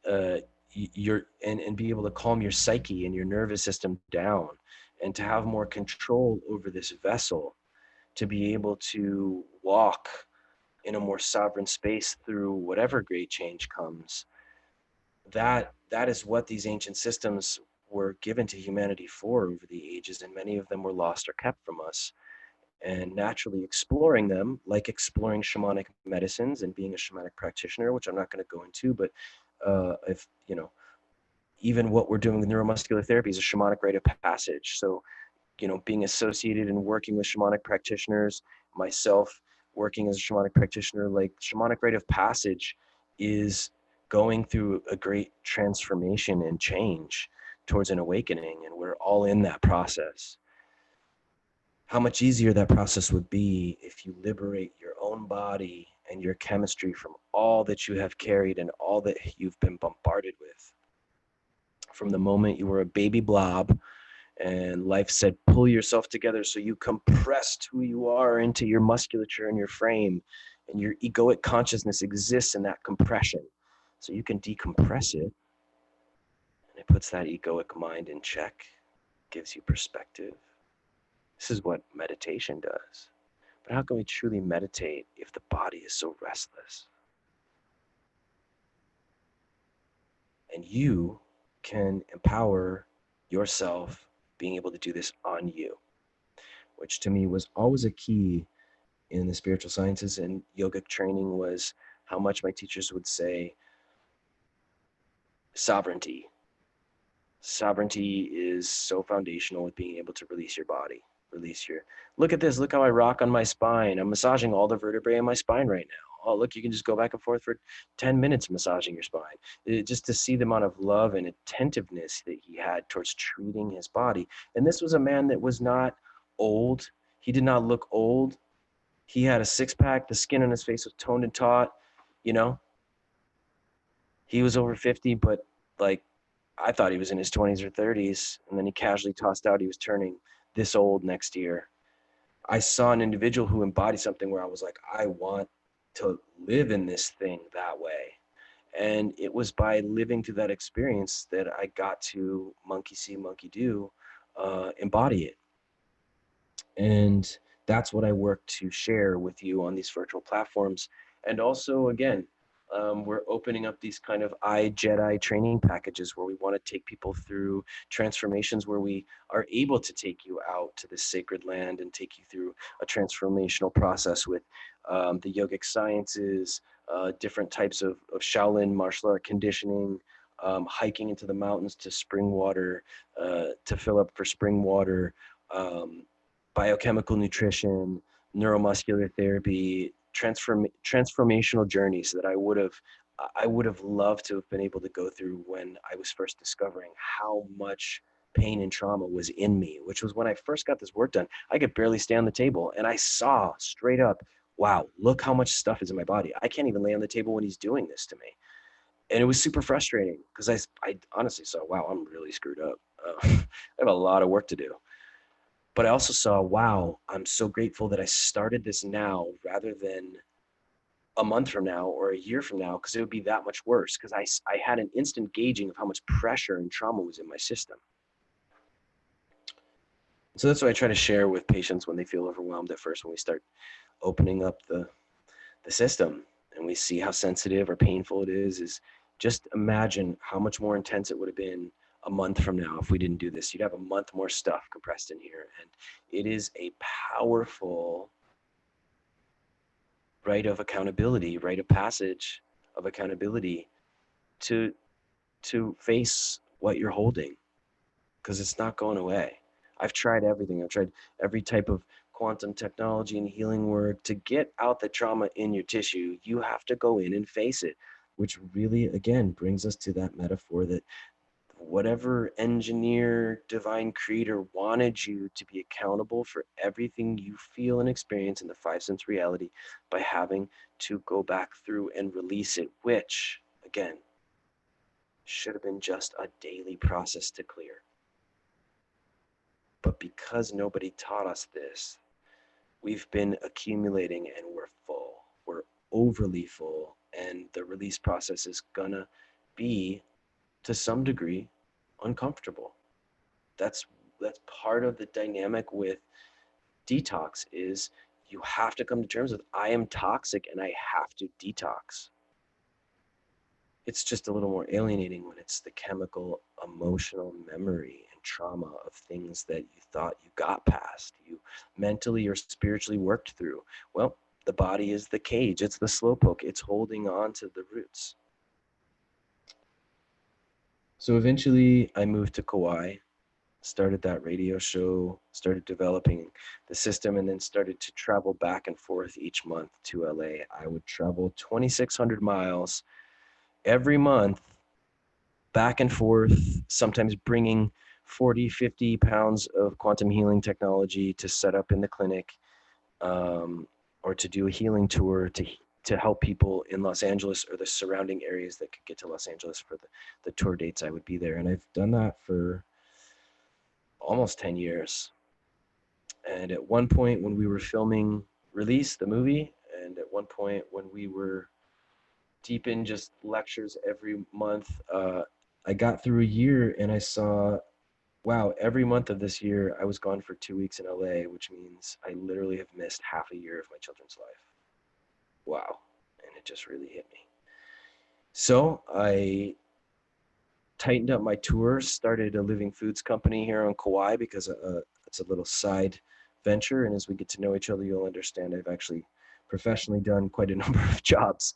and be able to calm your psyche and your nervous system down, and to have more control over this vessel, to be able to walk in a more sovereign space through whatever great change comes. That is what these ancient systems were given to humanity for over the ages, and many of them were lost or kept from us. And naturally exploring them, like exploring shamanic medicines and being a shamanic practitioner, which I'm not going to go into, but if even what we're doing with neuromuscular therapy is a shamanic rite of passage. So being associated and working with shamanic practitioners, myself working as a shamanic practitioner, like shamanic rite of passage is going through a great transformation and change towards an awakening, and we're all in that process. How much easier that process would be if you liberate your own body and your chemistry from all that you have carried and all that you've been bombarded with. From the moment you were a baby blob and life said, pull yourself together, so you compressed who you are into your musculature and your frame, and your egoic consciousness exists in that compression. So you can decompress it, and it puts that egoic mind in check, gives you perspective. This is what meditation does. But how can we truly meditate if the body is so restless? And you can empower yourself being able to do this on you, which to me was always a key in the spiritual sciences and yogic training, was how much my teachers would say sovereignty. Sovereignty is so foundational with being able to release your body, release your, look at this, look how I rock on my spine. I'm massaging all the vertebrae in my spine right now. Oh, look, you can just go back and forth for 10 minutes massaging your spine. Just to see the amount of love and attentiveness that he had towards treating his body. And this was a man that was not old. He did not look old. He had a six-pack. The skin on his face was toned and taut. He was over 50, but like, I thought he was in his 20s or 30s, and then he casually tossed out he was turning this old next year. I saw an individual who embodied something where I was like, I want to live in this thing that way. And it was by living through that experience that I got to monkey see, monkey do, embody it. And that's what I work to share with you on these virtual platforms. And also, again, We're opening up these kind of Jedi training packages where we want to take people through transformations where we are able to take you out to this sacred land and take you through a transformational process with the yogic sciences, different types of Shaolin martial art conditioning, hiking into the mountains to spring water, to fill up for spring water, um, biochemical nutrition, neuromuscular therapy, transformational journeys that I would have loved to have been able to go through when I was first discovering how much pain and trauma was in me, which was when I first got this work done. I could barely stay on the table, and I saw straight up, wow, look how much stuff is in my body. I can't even lay on the table when he's doing this to me. And it was super frustrating because I honestly saw, wow, I'm really screwed up. I have a lot of work to do. But I also saw, wow, I'm so grateful that I started this now rather than a month from now or a year from now, because it would be that much worse because I had an instant gauging of how much pressure and trauma was in my system. So that's what I try to share with patients when they feel overwhelmed at first, when we start opening up the system and we see how sensitive or painful it is just imagine how much more intense it would have been a month from now if we didn't do this. You'd have a month more stuff compressed in here. And it is a powerful rite of accountability, rite of passage of accountability to face what you're holding, because it's not going away. I've tried everything. I've tried every type of quantum technology and healing work to get out the trauma in your tissue. You have to go in and face it, which really, again, brings us to that metaphor that whatever engineer, divine creator wanted you to be accountable for everything you feel and experience in the five sense reality by having to go back through and release it, which, again, should have been just a daily process to clear. But because nobody taught us this, we've been accumulating and we're full. We're overly full. And the release process is gonna be, to some degree, uncomfortable. That's that's part of the dynamic with detox is you have to come to terms with, I am toxic and I have to detox. It's just a little more alienating when it's the chemical, emotional memory and trauma of things that you thought you got past, you mentally or spiritually worked through. Well, the body is the cage, it's the slowpoke, it's holding on to the roots. So eventually I moved to Kauai, started that radio show, started developing the system, and then started to travel back and forth each month to LA. I would travel 2,600 miles every month back and forth, sometimes bringing 40, 50 pounds of quantum healing technology to set up in the clinic, or to do a healing tour to help people in Los Angeles or the surrounding areas that could get to Los Angeles for the tour dates I would be there. And I've done that for almost 10 years. And at one point when we were filming Release, the movie, and at one point when we were deep in just lectures every month, I got through a year and I saw, wow, every month of this year I was gone for 2 weeks in LA, which means I literally have missed half a year of my children's life. Wow. And it just really hit me. So I tightened up my tours, started a living foods company here on Kauai because it's a little side venture. And as we get to know each other, you'll understand I've actually professionally done quite a number of jobs.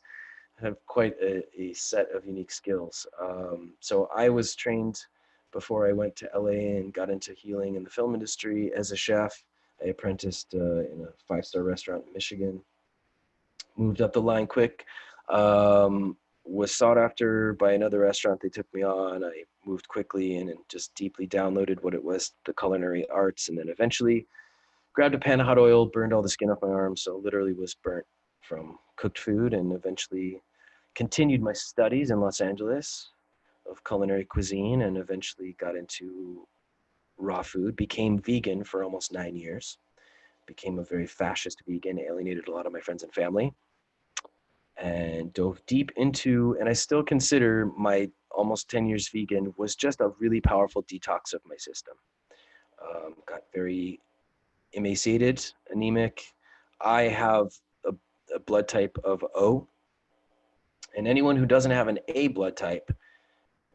I have quite a set of unique skills. So I was trained before I went to LA and got into healing in the film industry as a chef. I apprenticed in a five-star restaurant in Michigan, moved up the line quick, was sought after by another restaurant. They took me on. I moved quickly in and just deeply downloaded what it was, the culinary arts, and then eventually grabbed a pan of hot oil, burned all the skin off my arms, so literally was burnt from cooked food, and eventually continued my studies in Los Angeles of culinary cuisine, and eventually got into raw food, became vegan for almost 9 years, became a very fascist vegan, alienated a lot of my friends and family, and dove deep into, and I still consider my almost 10 years vegan was just a really powerful detox of my system. Got very emaciated, anemic. I have a blood type of O, And anyone who doesn't have an A blood type,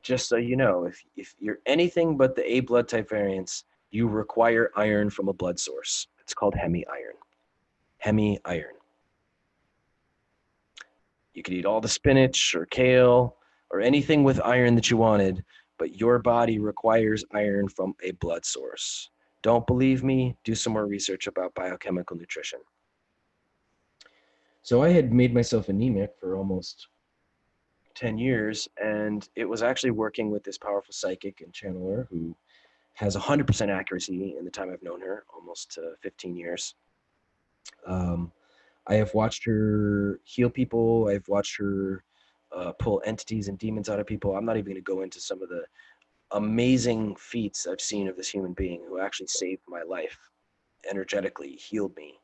just so you know, if you're anything but the A blood type variants, you require iron from a blood source. It's called hemi-iron. Hemi-iron. You could eat all the spinach or kale or anything with iron that you wanted, but your body requires iron from a blood source. Don't believe me? Do some more research about biochemical nutrition. So I had made myself anemic for almost 10 years, and it was actually working with this powerful psychic and channeler who has 100% accuracy in the time I've known her, almost 15 years. I have watched her heal people. I've watched her pull entities and demons out of people. I'm not even going to go into some of the amazing feats I've seen of this human being who actually saved my life, energetically healed me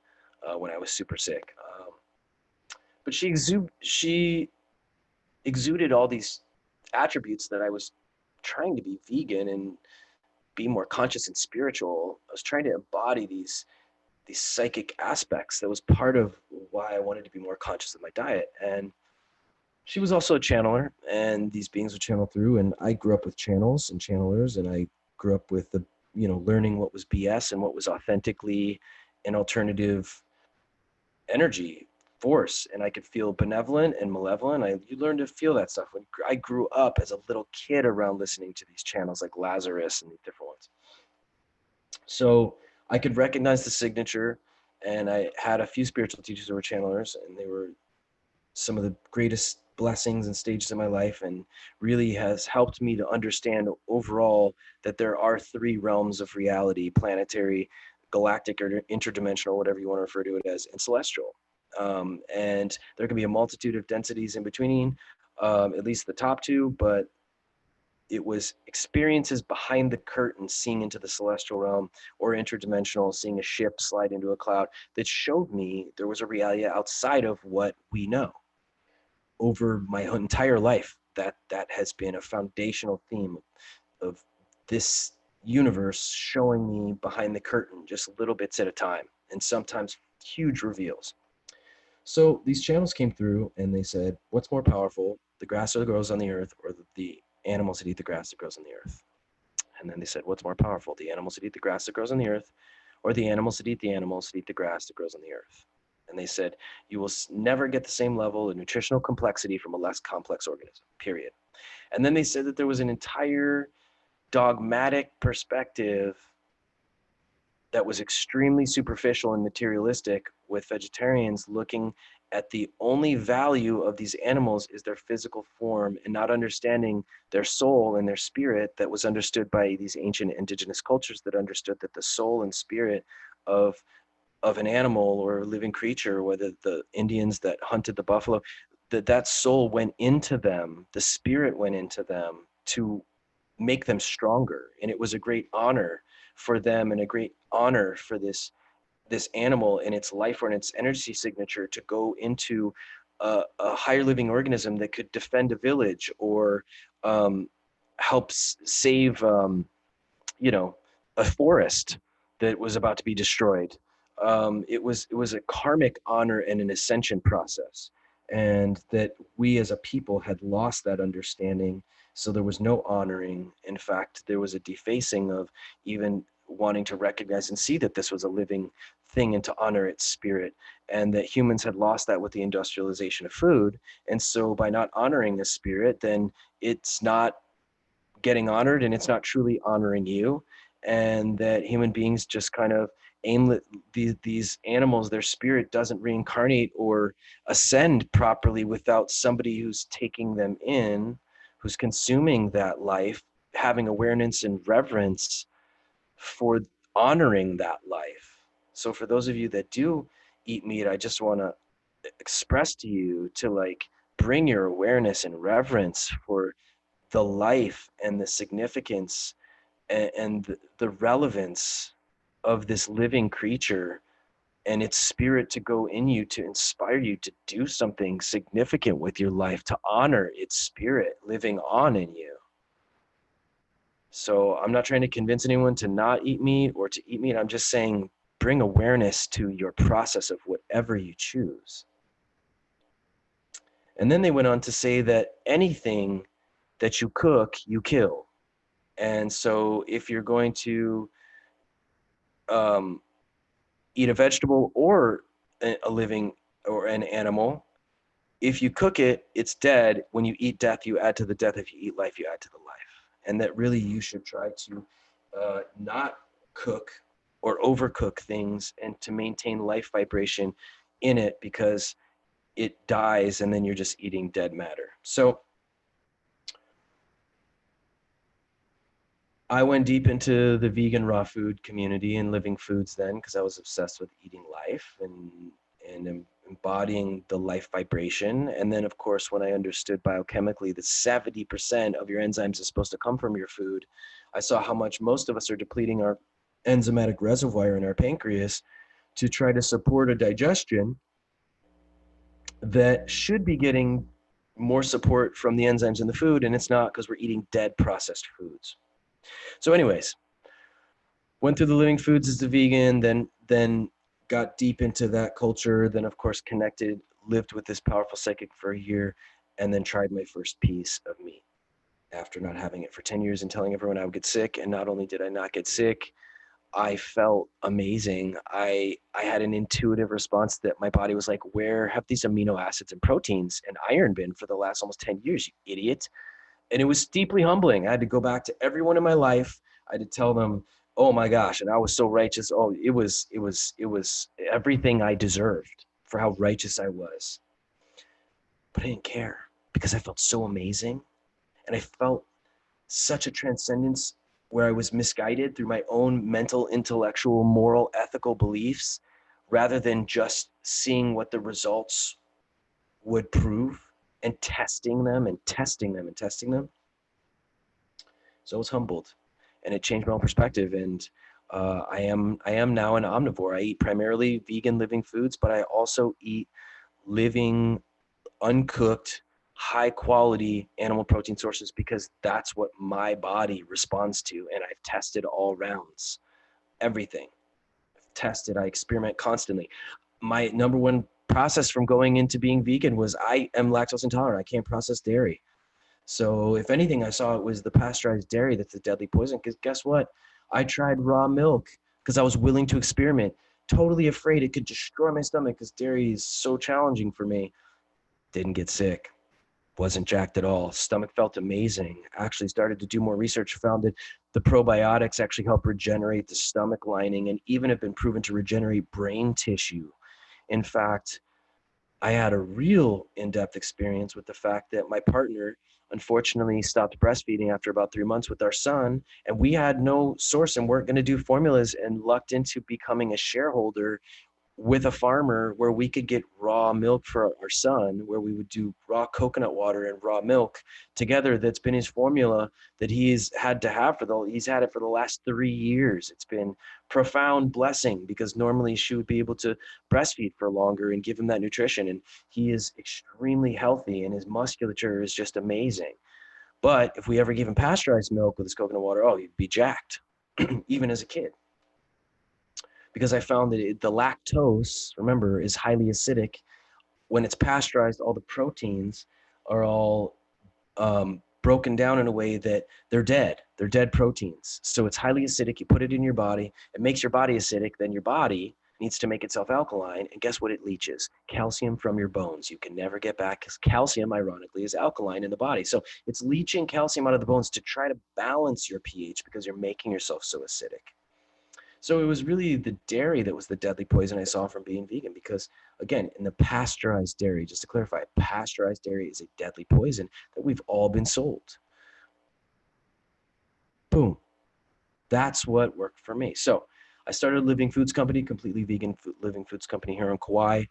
when I was super sick. But she exuded all these attributes that I was trying to be vegan and be more conscious and spiritual. I was trying to embody these psychic aspects. That was part of why I wanted to be more conscious of my diet. And she was also a channeler, and these beings would channel through. And I grew up with channels and channelers, and I grew up with the, learning what was BS and what was authentically an alternative energy force. And I could feel benevolent and malevolent. You learn to feel that stuff. When I grew up as a little kid around listening to these channels like Lazarus and these different ones. So I could recognize the signature, and I had a few spiritual teachers who were channelers, and they were some of the greatest blessings and stages in my life, and really has helped me to understand overall that there are three realms of reality: planetary, galactic, or interdimensional, whatever you want to refer to it as, and celestial. And there can be a multitude of densities in between, at least the top two, but it was experiences behind the curtain, seeing into the celestial realm or interdimensional, seeing a ship slide into a cloud, that showed me there was a reality outside of what we know. Over my entire life, that has been a foundational theme of this universe, showing me behind the curtain just little bits at a time, and sometimes huge reveals. So these channels came through and they said, what's more powerful, the grass that grows on the earth or the animals that eat the grass that grows on the earth? And then they said, what's more powerful, the animals that eat the grass that grows on the earth or the animals that eat the grass that grows on the earth? And they said, you will never get the same level of nutritional complexity from a less complex organism, period. And then they said that there was an entire dogmatic perspective that was extremely superficial and materialistic, with vegetarians looking at the only value of these animals is their physical form, and not understanding their soul and their spirit that was understood by these ancient indigenous cultures, that understood that the soul and spirit of an animal or a living creature, whether the Indians that hunted the buffalo, that soul went into them, the spirit went into them to make them stronger. And it was a great honor for them and a great honor for this animal and its life or in its energy signature to go into a higher living organism that could defend a village or help save a forest that was about to be destroyed. It was a karmic honor and an ascension process, and that we as a people had lost that understanding. So there was no honoring. In fact, there was a defacing of even wanting to recognize and see that this was a living thing and to honor its spirit, and that humans had lost that with the industrialization of food. And so by not honoring the spirit, then it's not getting honored and it's not truly honoring you. And that human beings just kind of aim these animals, their spirit doesn't reincarnate or ascend properly without somebody who's taking them in, who's consuming that life, having awareness and reverence for honoring that life. So for those of you that do eat meat, I just want to express to you to bring your awareness and reverence for the life and the significance and the relevance of this living creature, and its spirit to go in you to inspire you to do something significant with your life, to honor its spirit living on in you. So I'm not trying to convince anyone to not eat meat or to eat meat. I'm just saying bring awareness to your process of whatever you choose. And then they went on to say that anything that you cook, you kill. And so if you're going to eat a vegetable or a living or an animal, if you cook it, it's dead. When you eat death, you add to the death. If you eat life, you add to the life. And that really you should try to not cook or overcook things and to maintain life vibration in it, because it dies and then you're just eating dead matter. So I went deep into the vegan raw food community and living foods then, because I was obsessed with eating life and embodying the life vibration. And then, of course, when I understood biochemically that 70% of your enzymes is supposed to come from your food, I saw how much most of us are depleting our enzymatic reservoir in our pancreas to try to support a digestion that should be getting more support from the enzymes in the food, and it's not, because we're eating dead processed foods. So anyways, went through the living foods as a vegan, then got deep into that culture, then of course connected, lived with this powerful psychic for a year, and then tried my first piece of meat after not having it for 10 years and telling everyone I would get sick. And not only did I not get sick, I felt amazing. I had an intuitive response that my body was like, where have these amino acids and proteins and iron been for the last almost 10 years, you idiot? And it was deeply humbling. I had to go back to everyone in my life. I had to tell them, oh my gosh, and I was so righteous. Oh, it was everything I deserved for how righteous I was. But I didn't care, because I felt so amazing. And I felt such a transcendence where I was misguided through my own mental, intellectual, moral, ethical beliefs, rather than just seeing what the results would prove and testing them and testing them and testing them. So I was humbled, and it changed my own perspective. And I am now an omnivore. I eat primarily vegan living foods, but I also eat living, uncooked, high quality animal protein sources, because that's what my body responds to. And I've tested all rounds, everything. I've tested, I experiment constantly. My number one process from going into being vegan was I am lactose intolerant. I can't process dairy. So if anything, I saw it was the pasteurized dairy that's the deadly poison. Because guess what? I tried raw milk because I was willing to experiment, totally afraid it could destroy my stomach because dairy is so challenging for me. Didn't get sick. Wasn't jacked at all. Stomach felt amazing. Actually started to do more research, found that the probiotics actually help regenerate the stomach lining and even have been proven to regenerate brain tissue. In fact, I had a real in-depth experience with the fact that my partner unfortunately stopped breastfeeding after about 3 months with our son, and we had no source and weren't going to do formulas, and lucked into becoming a shareholder with a farmer where we could get raw milk for our son, where we would do raw coconut water and raw milk together. That's been his formula that he's had to have he's had it for the last 3 years. It's been profound blessing, because normally she would be able to breastfeed for longer and give him that nutrition. And he is extremely healthy and his musculature is just amazing. But if we ever gave him pasteurized milk with his coconut water, oh, he'd be jacked, even as a kid. Because I found that the lactose, remember, is highly acidic. When it's pasteurized, all the proteins are all broken down in a way that they're dead. They're dead proteins. So it's highly acidic. You put it in your body. It makes your body acidic. Then your body needs to make itself alkaline. And guess what it leaches? Calcium from your bones. You can never get back, because calcium, ironically, is alkaline in the body. So it's leaching calcium out of the bones to try to balance your pH, because you're making yourself so acidic. So it was really the dairy that was the deadly poison I saw from being vegan, because again, in the pasteurized dairy, just to clarify, pasteurized dairy is a deadly poison that we've all been sold. Boom. That's what worked for me. So I started a living foods company, completely vegan living foods company here on Kauai.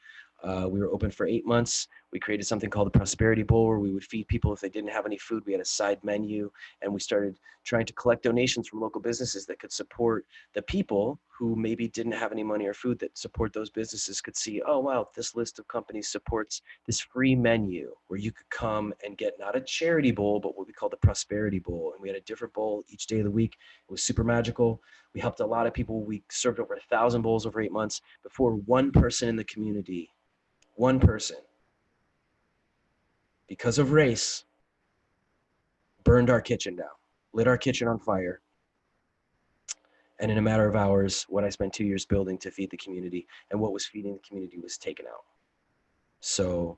We were open for 8 months. We created something called the Prosperity Bowl, where we would feed people if they didn't have any food. We had a side menu, and we started trying to collect donations from local businesses that could support the people who maybe didn't have any money or food, that support those businesses could see, oh, wow, this list of companies supports this free menu where you could come and get not a charity bowl, but what we call the Prosperity Bowl. And we had a different bowl each day of the week. It was super magical. We helped a lot of people. We served over 1,000 bowls over 8 months before one person in the community, one person, because of race, burned our kitchen down, lit our kitchen on fire. And in a matter of hours, what I spent 2 years building to feed the community and what was feeding the community was taken out. So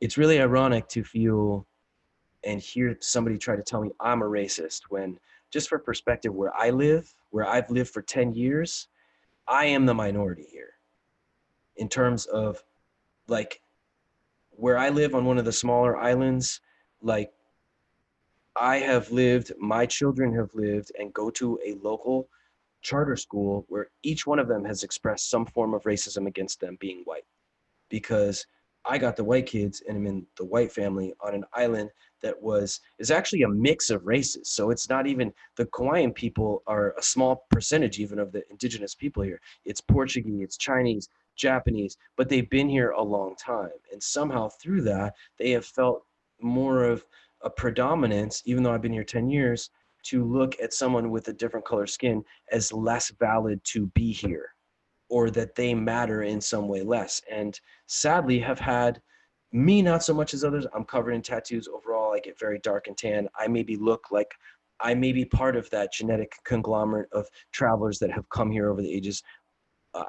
it's really ironic to feel and hear somebody try to tell me I'm a racist when, just for perspective, where I live, where I've lived for 10 years, I am the minority here in terms of, like, where I live on one of the smaller islands. Like, I have lived, my children have lived and go to a local charter school where each one of them has expressed some form of racism against them being white, because I got the white kids and I'm in the white family on an island that is actually a mix of races. So it's not even, the Kauaian people are a small percentage even of the indigenous people here. It's Portuguese, it's Chinese, Japanese, but they've been here a long time. And somehow through that, they have felt more of a predominance, even though I've been here 10 years, to look at someone with a different color skin as less valid to be here, or that they matter in some way less. And sadly have had me, not so much as others. I'm covered in tattoos. Overall, I get very dark and tan. I maybe look like I may be part of that genetic conglomerate of travelers that have come here over the ages,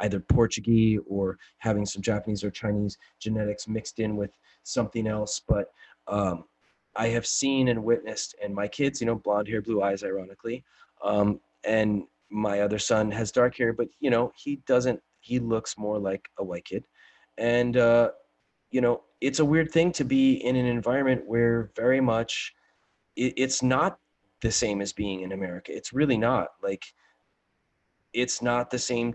either Portuguese or having some Japanese or Chinese genetics mixed in with something else. But I have seen and witnessed, and my kids, blonde hair, blue eyes, ironically, and my other son has dark hair, but he looks more like a white kid. And it's a weird thing to be in an environment where very much it's not the same as being in America. It's really not. Like, it's not the same.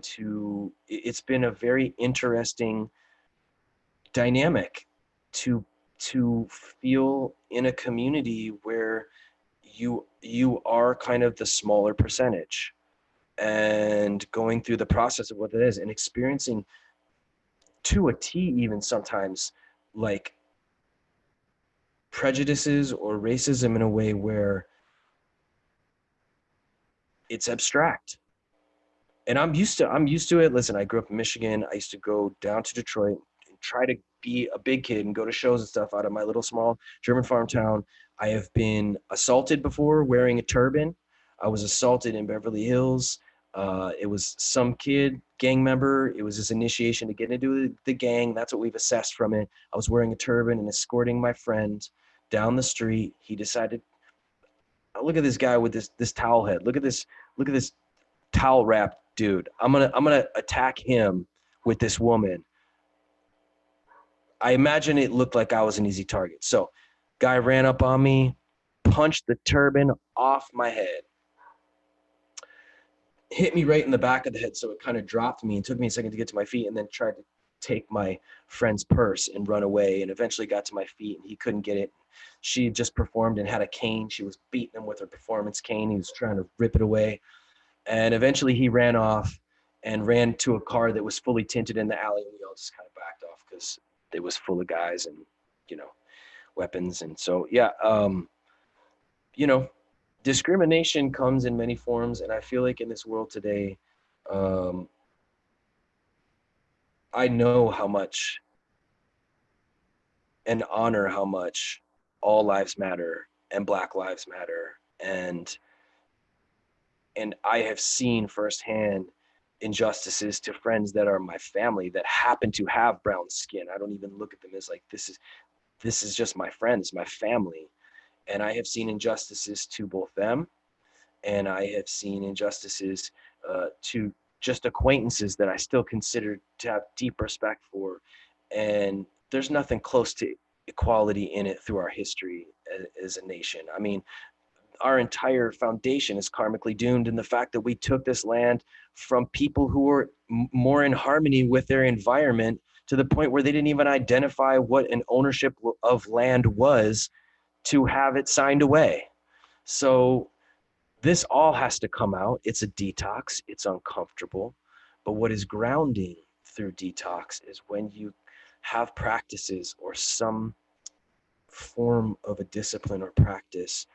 It's been a very interesting dynamic to feel in a community where you are kind of the smaller percentage, and going through the process of what that is and experiencing to a T even sometimes, like, prejudices or racism in a way where it's abstract. And I'm used to it. Listen, I grew up in Michigan. I used to go down to Detroit and try to be a big kid and go to shows and stuff out of my little small German farm town. I have been assaulted before wearing a turban. I was assaulted in Beverly Hills. It was some kid, gang member. It was his initiation to get into the gang. That's what we've assessed from it. I was wearing a turban and escorting my friend down the street. He decided, oh, look at this guy with this towel head. Look at this towel wrapped dude. I'm gonna attack him with this woman. I imagine it looked like I was an easy target. So guy ran up on me, punched the turban off my head, hit me right in the back of the head. So it kind of dropped me and took me a second to get to my feet, and then tried to take my friend's purse and run away, and eventually got to my feet and he couldn't get it. She just performed and had a cane. She was beating him with her performance cane. He was trying to rip it away. And eventually he ran off and ran to a car that was fully tinted in the alley. And we all just kind of backed off because it was full of guys and, weapons. And so, yeah, you know, discrimination comes in many forms. And I feel like in this world today, um, I know how much and honor how much all lives matter and Black lives matter. And I have seen firsthand injustices to friends that are my family that happen to have brown skin. I don't even look at them as like, this is just my friends, my family. And I have seen injustices to both them, and I have seen injustices to just acquaintances that I still consider to have deep respect for. And there's nothing close to equality in it through our history as a nation. I mean, our entire foundation is karmically doomed in the fact that we took this land from people who were more in harmony with their environment, to the point where they didn't even identify what an ownership of land was to have it signed away. So this all has to come out. It's a detox. It's uncomfortable. But what is grounding through detox is when you have practices or some form of a discipline or practice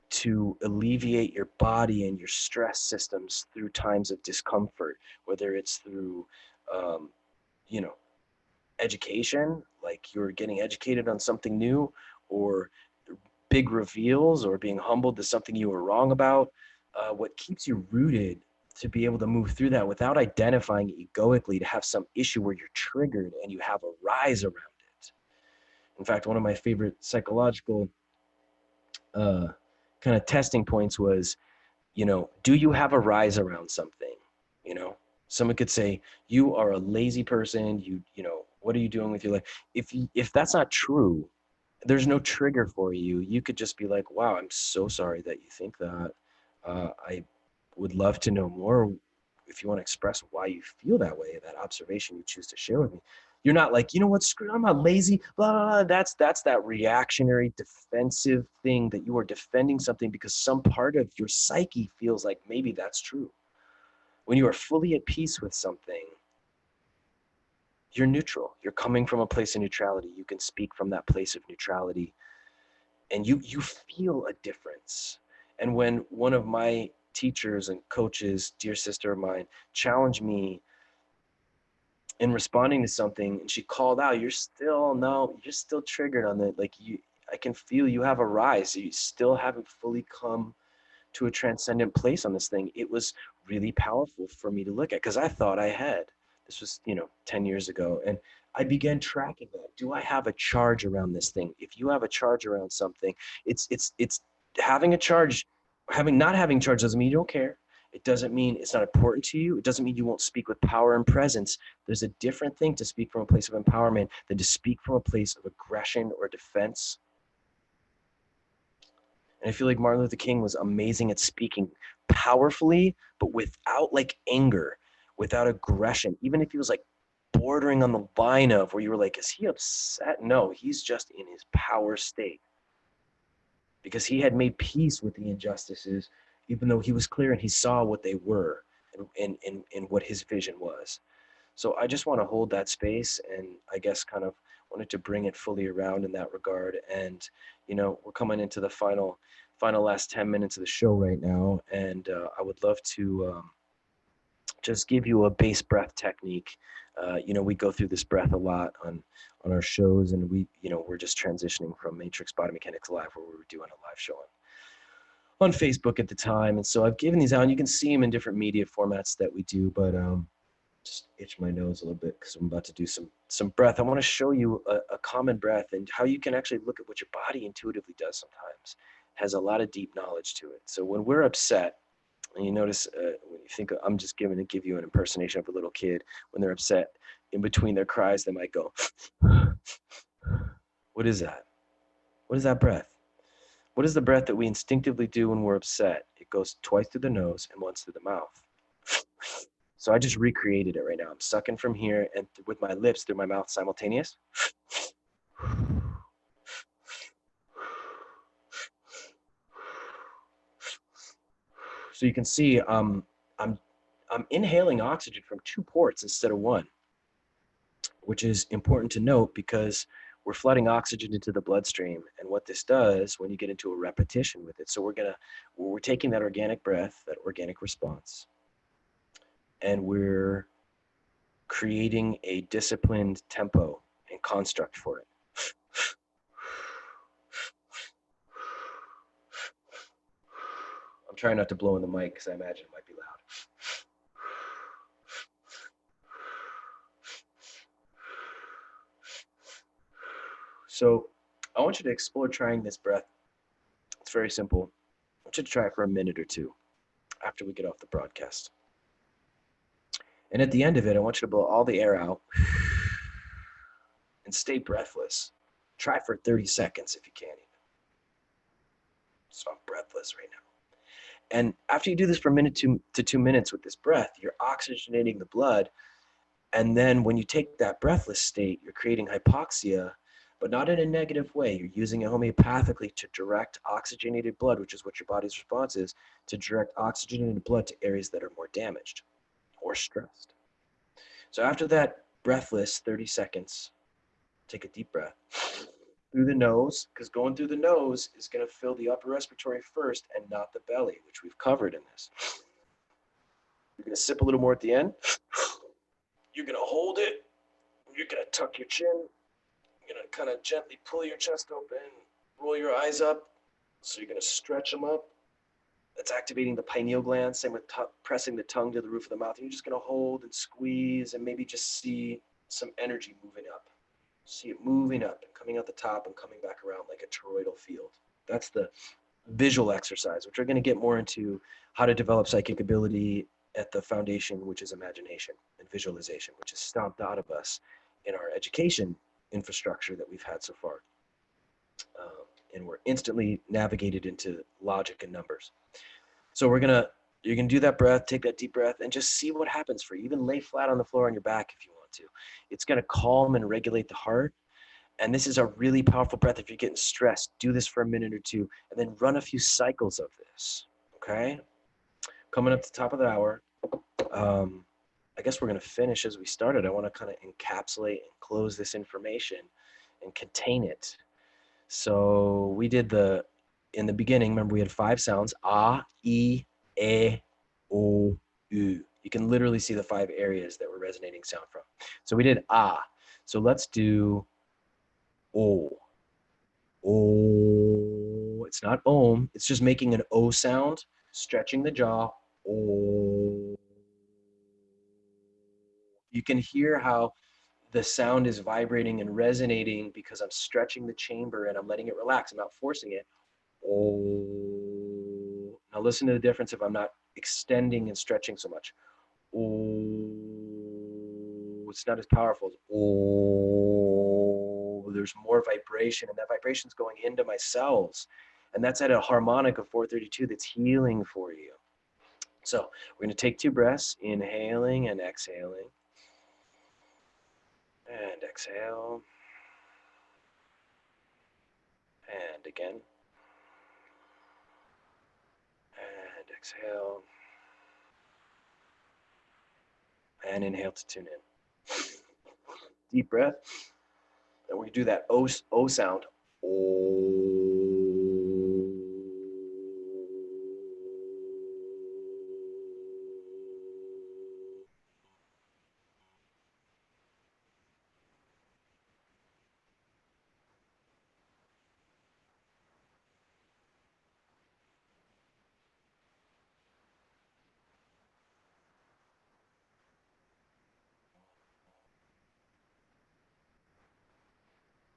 to alleviate your body and your stress systems through times of discomfort, whether it's through, um, you know, education, like you're getting educated on something new, or big reveals, or being humbled to something you were wrong about. What keeps you rooted to be able to move through that without identifying egoically, to have some issue where you're triggered and you have a rise around it. In fact, one of my favorite psychological uh, kind of testing points was, do you have a rise around something? You know, someone could say, you are a lazy person. What are you doing with your life? If that's not true, there's no trigger for you. You could just be like, wow, I'm so sorry that you think that. I would love to know more. If you want to express why you feel that way, that observation you choose to share with me. You're not like, you know what, screw, I'm not lazy, blah, blah, blah. That's that reactionary defensive thing, that you are defending something because some part of your psyche feels like maybe that's true. When you are fully at peace with something, you're neutral. You're coming from a place of neutrality. You can speak from that place of neutrality, and you feel a difference. And when one of my teachers and coaches, dear sister of mine, challenged me in responding to something, and she called out, you're still triggered on that. Like, I can feel you have a rise. You still haven't fully come to a transcendent place on this thing. It was really powerful for me to look at, because I thought I had. This was, 10 years ago. And I began tracking that. Do I have a charge around this thing? If you have a charge around something, it's having a charge. Not having charge doesn't mean you don't care. It doesn't mean it's not important to you. It doesn't mean you won't speak with power and presence. There's a different thing to speak from a place of empowerment than to speak from a place of aggression or defense. And I feel like Martin Luther King was amazing at speaking powerfully, but without like anger, without aggression. Even if he was like bordering on the line of where you were like, is he upset? No, he's just in his power state, because he had made peace with the injustices, even though he was clear and he saw what they were, and what his vision was. So I just want to hold that space, and I guess kind of wanted to bring it fully around in that regard. And we're coming into the final last 10 minutes of the show right now, and I would love to just give you a base breath technique. We go through this breath a lot on our shows, and we're just transitioning from Matrix Body Mechanics Live, where we were doing a live show on Facebook at the time. And so I've given these out, and you can see them in different media formats that we do, but just itch my nose a little bit because I'm about to do some breath. I want to show you a common breath, and how you can actually look at what your body intuitively does sometimes. It has a lot of deep knowledge to it. So when we're upset, and you notice when you think, I'm just going to give you an impersonation of a little kid. When they're upset, in between their cries, they might go, what is that? What is that breath? What is the breath that we instinctively do when we're upset? It goes twice through the nose and once through the mouth. So I just recreated it right now. I'm sucking from here and with my lips through my mouth simultaneous. So you can see I'm inhaling oxygen from 2 ports instead of 1, which is important to note because we're flooding oxygen into the bloodstream. And what this does when you get into a repetition with it, so we're taking that organic breath, that organic response, and we're creating a disciplined tempo and construct for it. I'm trying not to blow in the mic because I imagine it might be loud. So I want you to explore trying this breath. It's very simple. I want you to try it for a minute or two after we get off the broadcast. And at the end of it, I want you to blow all the air out and stay breathless. Try for 30 seconds if you can even. So I'm breathless right now. And after you do this for a minute to 2 minutes with this breath, you're oxygenating the blood. And then when you take that breathless state, you're creating hypoxia, but not in a negative way. You're using it homeopathically to direct oxygenated blood, which is what your body's response is, to direct oxygenated blood to areas that are more damaged or stressed. So after that breathless 30 seconds, take a deep breath through the nose, because going through the nose is going to fill the upper respiratory first and not the belly, which we've covered in this. You're going to sip a little more at the end. You're going to hold it. You're going to tuck your chin. You're going to kind of gently pull your chest open, roll your eyes up. So you're going to stretch them up. That's activating the pineal gland. Same with pressing the tongue to the roof of the mouth. And you're just going to hold and squeeze and maybe just see some energy moving up. See it moving up and coming out the top and coming back around like a toroidal field. That's the visual exercise, which we're going to get more into how to develop psychic ability at the foundation, which is imagination and visualization, which is stomped out of us in our education infrastructure that we've had so far. And we're instantly navigated into logic and numbers. So you're gonna do that breath, take that deep breath, and just see what happens for you. Even lay flat on the floor on your back if you want to. It's gonna calm and regulate the heart. And this is a really powerful breath. If you're getting stressed, do this for a minute or two, and then run a few cycles of this. Okay? Coming up to the top of the hour. I guess we're gonna finish as we started. I want to kind of encapsulate and close this information and contain it. So we did in the beginning, remember we had 5 sounds, a, e, o, u. You can literally see the 5 areas that we're resonating sound from. So we did a. So let's do o. O. It's not om. It's just making an o sound, stretching the jaw. O. You can hear how the sound is vibrating and resonating because I'm stretching the chamber and I'm letting it relax. I'm not forcing it. Oh. Now listen to the difference if I'm not extending and stretching so much. Oh. It's not as powerful as oh. There's more vibration, and that vibration is going into my cells. And that's at a harmonic of 432 that's healing for you. So we're going to take 2 breaths, inhaling and exhaling. And exhale. And again. And exhale. And inhale to tune in. Deep breath. And we do that O sound.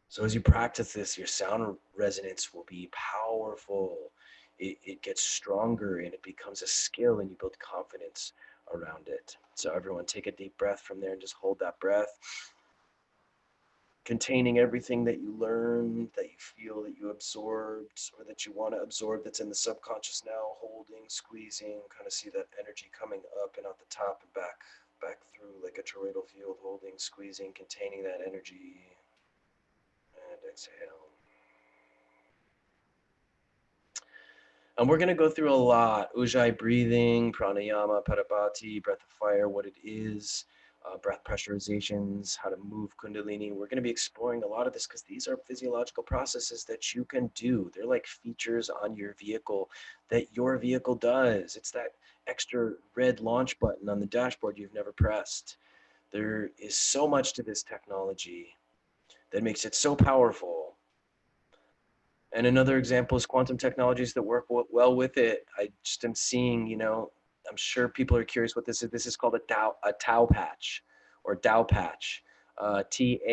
So as you practice this, your sound resonance will be powerful. It gets stronger and it becomes a skill, and you build confidence around it. So everyone take a deep breath from there and just hold that breath, containing everything that you learned, that you feel that you absorbed, or that you want to absorb that's in the subconscious now, holding, squeezing, kind of see that energy coming up and out the top and back through like a toroidal field, holding, squeezing, containing that energy. And exhale. And we're going to go through a lot. Ujjayi breathing, pranayama, padapati, breath of fire, what it is, breath pressurizations, how to move kundalini. We're going to be exploring a lot of this because these are physiological processes that you can do. They're like features on your vehicle that your vehicle does. It's that extra red launch button on the dashboard you've never pressed. There is so much to this technology that makes it so powerful. And another example is quantum technologies that work well with it. I just am seeing, I'm sure people are curious what this is. This is called a tau patch or Tao patch, TAOPATCH.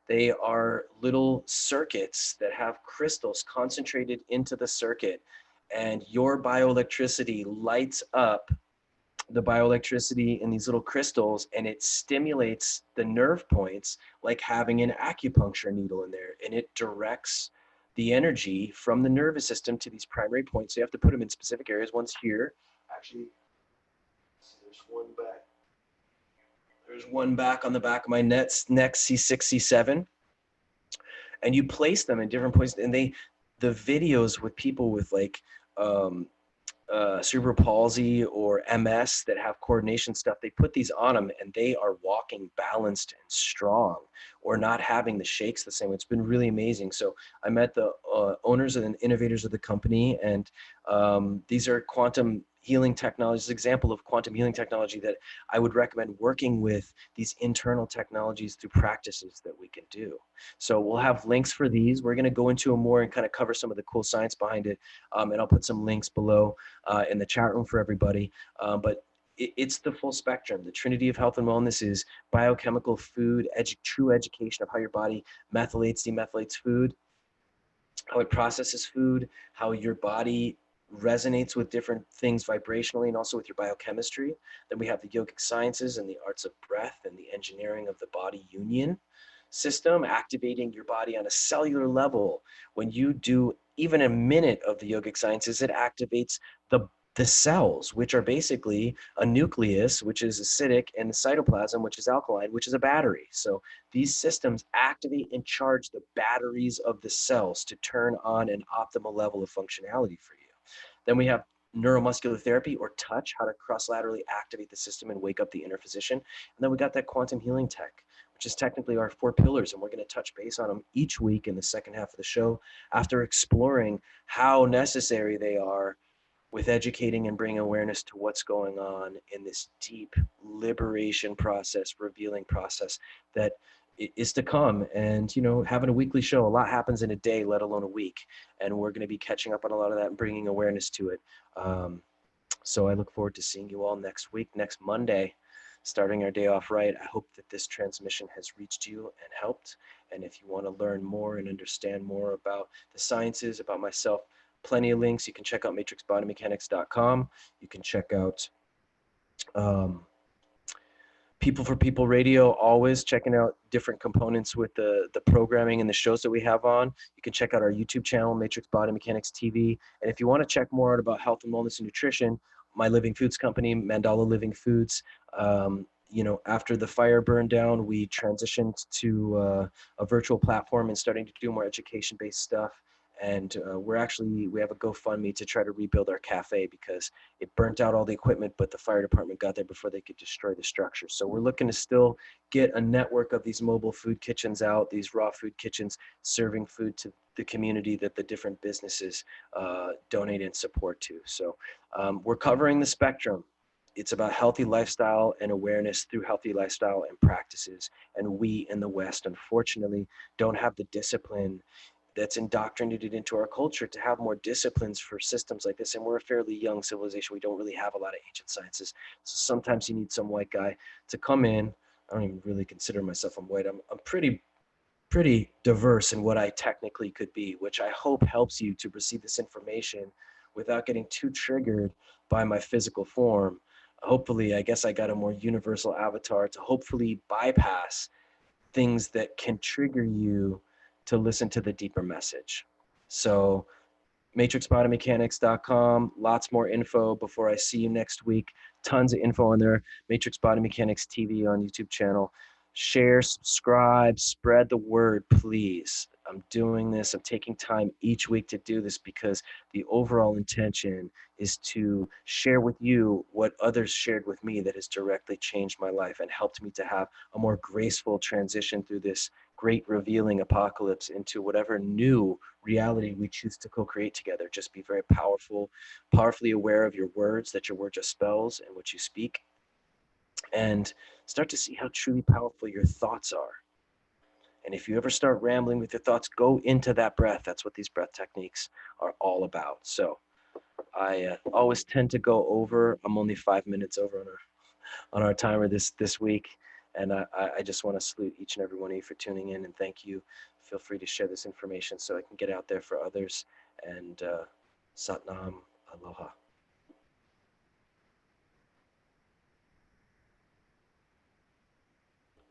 They are little circuits that have crystals concentrated into the circuit, and your bioelectricity lights up the bioelectricity in these little crystals, and it stimulates the nerve points like having an acupuncture needle in there, and it directs the energy from the nervous system to these primary points. So you have to put them in specific areas. One's here. Actually, there's one back on the back of my neck, C6, C7. And you place them in different places. And the videos with people with like cerebral palsy or MS that have coordination stuff, they put these on them and they are walking balanced and strong, or not having the shakes the same way. It's been really amazing. So I met the owners and innovators of the company, and these are quantum healing technologies, example of quantum healing technology that I would recommend working with these internal technologies through practices that we can do. So we'll have links for these. We're going to go into a more and kind of cover some of the cool science behind it. And I'll put some links below in the chat room for everybody. But it's the full spectrum. The Trinity of Health and Wellness is biochemical food, true education of how your body methylates, demethylates food, how it processes food, how your body resonates with different things vibrationally and also with your biochemistry. Then we have the yogic sciences and the arts of breath and the engineering of the body union system, activating your body on a cellular level. When you do even a minute of the yogic sciences, it activates the cells, which are basically a nucleus, which is acidic, and the cytoplasm, which is alkaline, which is a battery. So these systems activate and charge the batteries of the cells to turn on an optimal level of functionality for you. Then we have neuromuscular therapy or touch, how to cross-laterally activate the system and wake up the inner physician. And then we got that quantum healing tech, which is technically our 4 pillars. And we're going to touch base on them each week in the second half of the show after exploring how necessary they are with educating and bringing awareness to what's going on in this deep liberation process, revealing process that is to come. And, you know, having a weekly show, a lot happens in a day, let alone a week. And we're going to be catching up on a lot of that and bringing awareness to it. So I look forward to seeing you all next week, next Monday, starting our day off right. I hope that this transmission has reached you and helped. And if you want to learn more and understand more about the sciences, about myself, plenty of links. You can check out matrixbodymechanics.com. You can check out People for People Radio, always checking out different components with the programming and the shows that we have on. You can check out our YouTube channel, Matrix Body Mechanics TV. And if you want to check more out about health and wellness and nutrition, my living foods company, Mandala Living Foods, you know, after the fire burned down, we transitioned to a virtual platform and starting to do more education-based stuff. And we have a GoFundMe to try to rebuild our cafe because it burnt out all the equipment, but the fire department got there before they could destroy the structure. So we're looking to still get a network of these mobile food kitchens out, these raw food kitchens, serving food to the community that the different businesses donate and support to. So we're covering the spectrum. It's about healthy lifestyle and awareness through healthy lifestyle and practices. And we in the West, unfortunately, don't have the discipline that's indoctrinated into our culture to have more disciplines for systems like this. And we're a fairly young civilization. We don't really have a lot of ancient sciences. So sometimes you need some white guy to come in. I don't even really consider myself white. I'm pretty diverse in what I technically could be, which I hope helps you to receive this information without getting too triggered by my physical form. Hopefully, I guess I got a more universal avatar to hopefully bypass things that can trigger you to listen to the deeper message. So matrixbodymechanics.com, lots more info before I see you next week. Tons of info on there. Matrix Body Mechanics TV on YouTube channel. Share, subscribe, spread the word, please. I'm doing this. I'm taking time each week to do this because the overall intention is to share with you what others shared with me that has directly changed my life and helped me to have a more graceful transition through this great revealing apocalypse into whatever new reality we choose to co-create together. Just be very powerfully aware of your words, that your words are spells and what you speak, and start to see how truly powerful your thoughts are. And if you ever start rambling with your thoughts, go into that breath. That's what these breath techniques are all about. So I always tend to go over. I'm only 5 minutes over on our timer this week. And I just want to salute each and every one of you for tuning in and thank you. Feel free to share this information so I can get out there for others. And Satnam, Aloha.